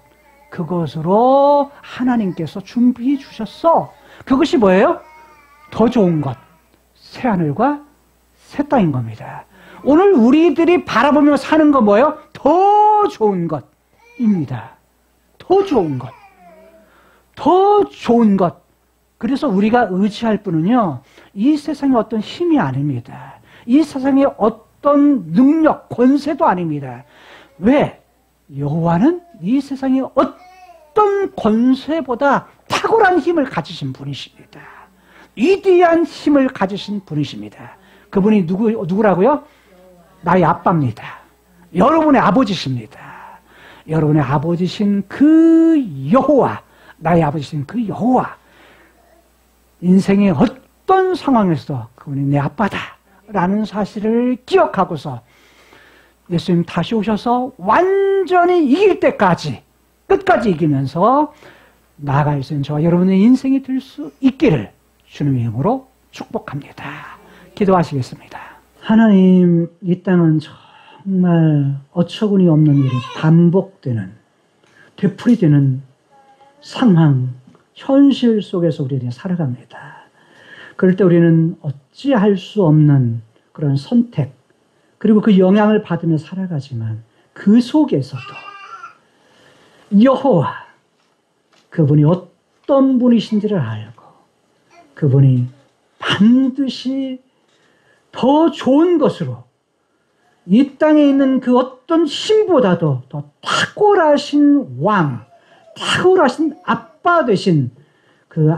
그것으로 하나님께서 준비해 주셨어. 그것이 뭐예요? 더 좋은 것, 새하늘과 새 땅인 겁니다. 오늘 우리들이 바라보며 사는 거 뭐예요? 더 좋은 것입니다. 더 좋은 것, 더 좋은 것. 그래서 우리가 의지할 분은요, 이 세상의 어떤 힘이 아닙니다. 이 세상의 어떤 능력, 권세도 아닙니다. 왜? 여호와는 이 세상의 어떤 권세보다 탁월한 힘을 가지신 분이십니다. 위대한 힘을 가지신 분이십니다. 그분이 누구라고요? 나의 아빠입니다. 여러분의 아버지십니다. 여러분의 아버지신 그 여호와, 나의 아버지신 그 여호와, 인생의 어떤 상황에서도 그분이 내 아빠다라는 사실을 기억하고서 예수님 다시 오셔서 완전히 이길 때까지, 끝까지 이기면서 나아갈 수 있는 저와 여러분의 인생이 될 수 있기를 주님의 이름으로 축복합니다. 기도하시겠습니다. 하나님, 이 땅은 정말 어처구니 없는 일이 반복되는, 되풀이되는 상황, 현실 속에서 우리는 살아갑니다. 그럴 때 우리는 어찌할 수 없는 그런 선택, 그리고 그 영향을 받으며 살아가지만 그 속에서도 여호와, 그분이 어떤 분이신지를 알고 그분이 반드시 더 좋은 것으로 이 땅에 있는 그 어떤 힘보다도 더 탁월하신 왕, 탁월하신 아빠 되신 그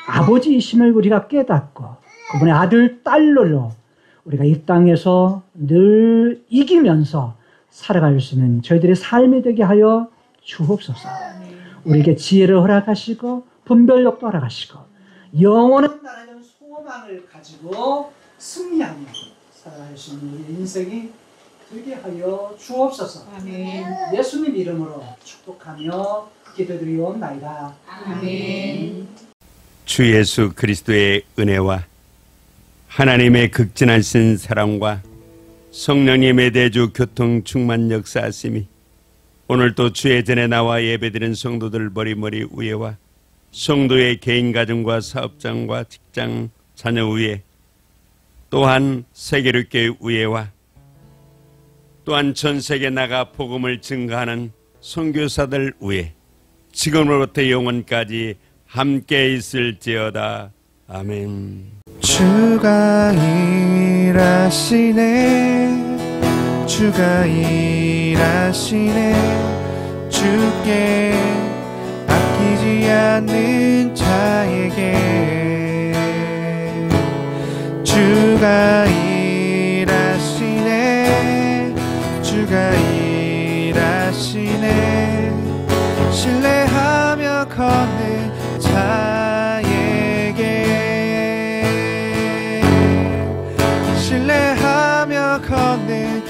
아버지이심을 우리가 깨닫고 그분의 아들, 딸로 우리가 이 땅에서 늘 이기면서 살아갈 수 있는 저희들의 삶이 되게 하여 주옵소서. 우리에게 지혜를 허락하시고 분별력도 허락하시고 영원한 나라에 대한 소망을 가지고 승리하며 살아갈 수 있는 우리 인생이 되게 하여 주옵소서. 아멘. 예수님 이름으로 축복하며 기도드리옵나이다. 아멘. 주 예수 그리스도의 은혜와 하나님의 극진하신 사랑과 성령님의 대주 교통 충만 역사하심이 오늘도 주의 전에 나와 예배드린 성도들 머리머리 위에와 성도의 개인 가정과 사업장과 직장 자녀 위에 또한 세계교회와 또한 전 세계 나가 복음을 증거하는 선교사들 위에 지금으로부터 영원까지 함께 있을지어다. 아멘. 주가 일하시네, 주가 일하시네, 주께 아끼지 않는 자에게 주가 일하시네, 주가 일하시네, 신뢰하며 걷는 자에게 신뢰하며 걷는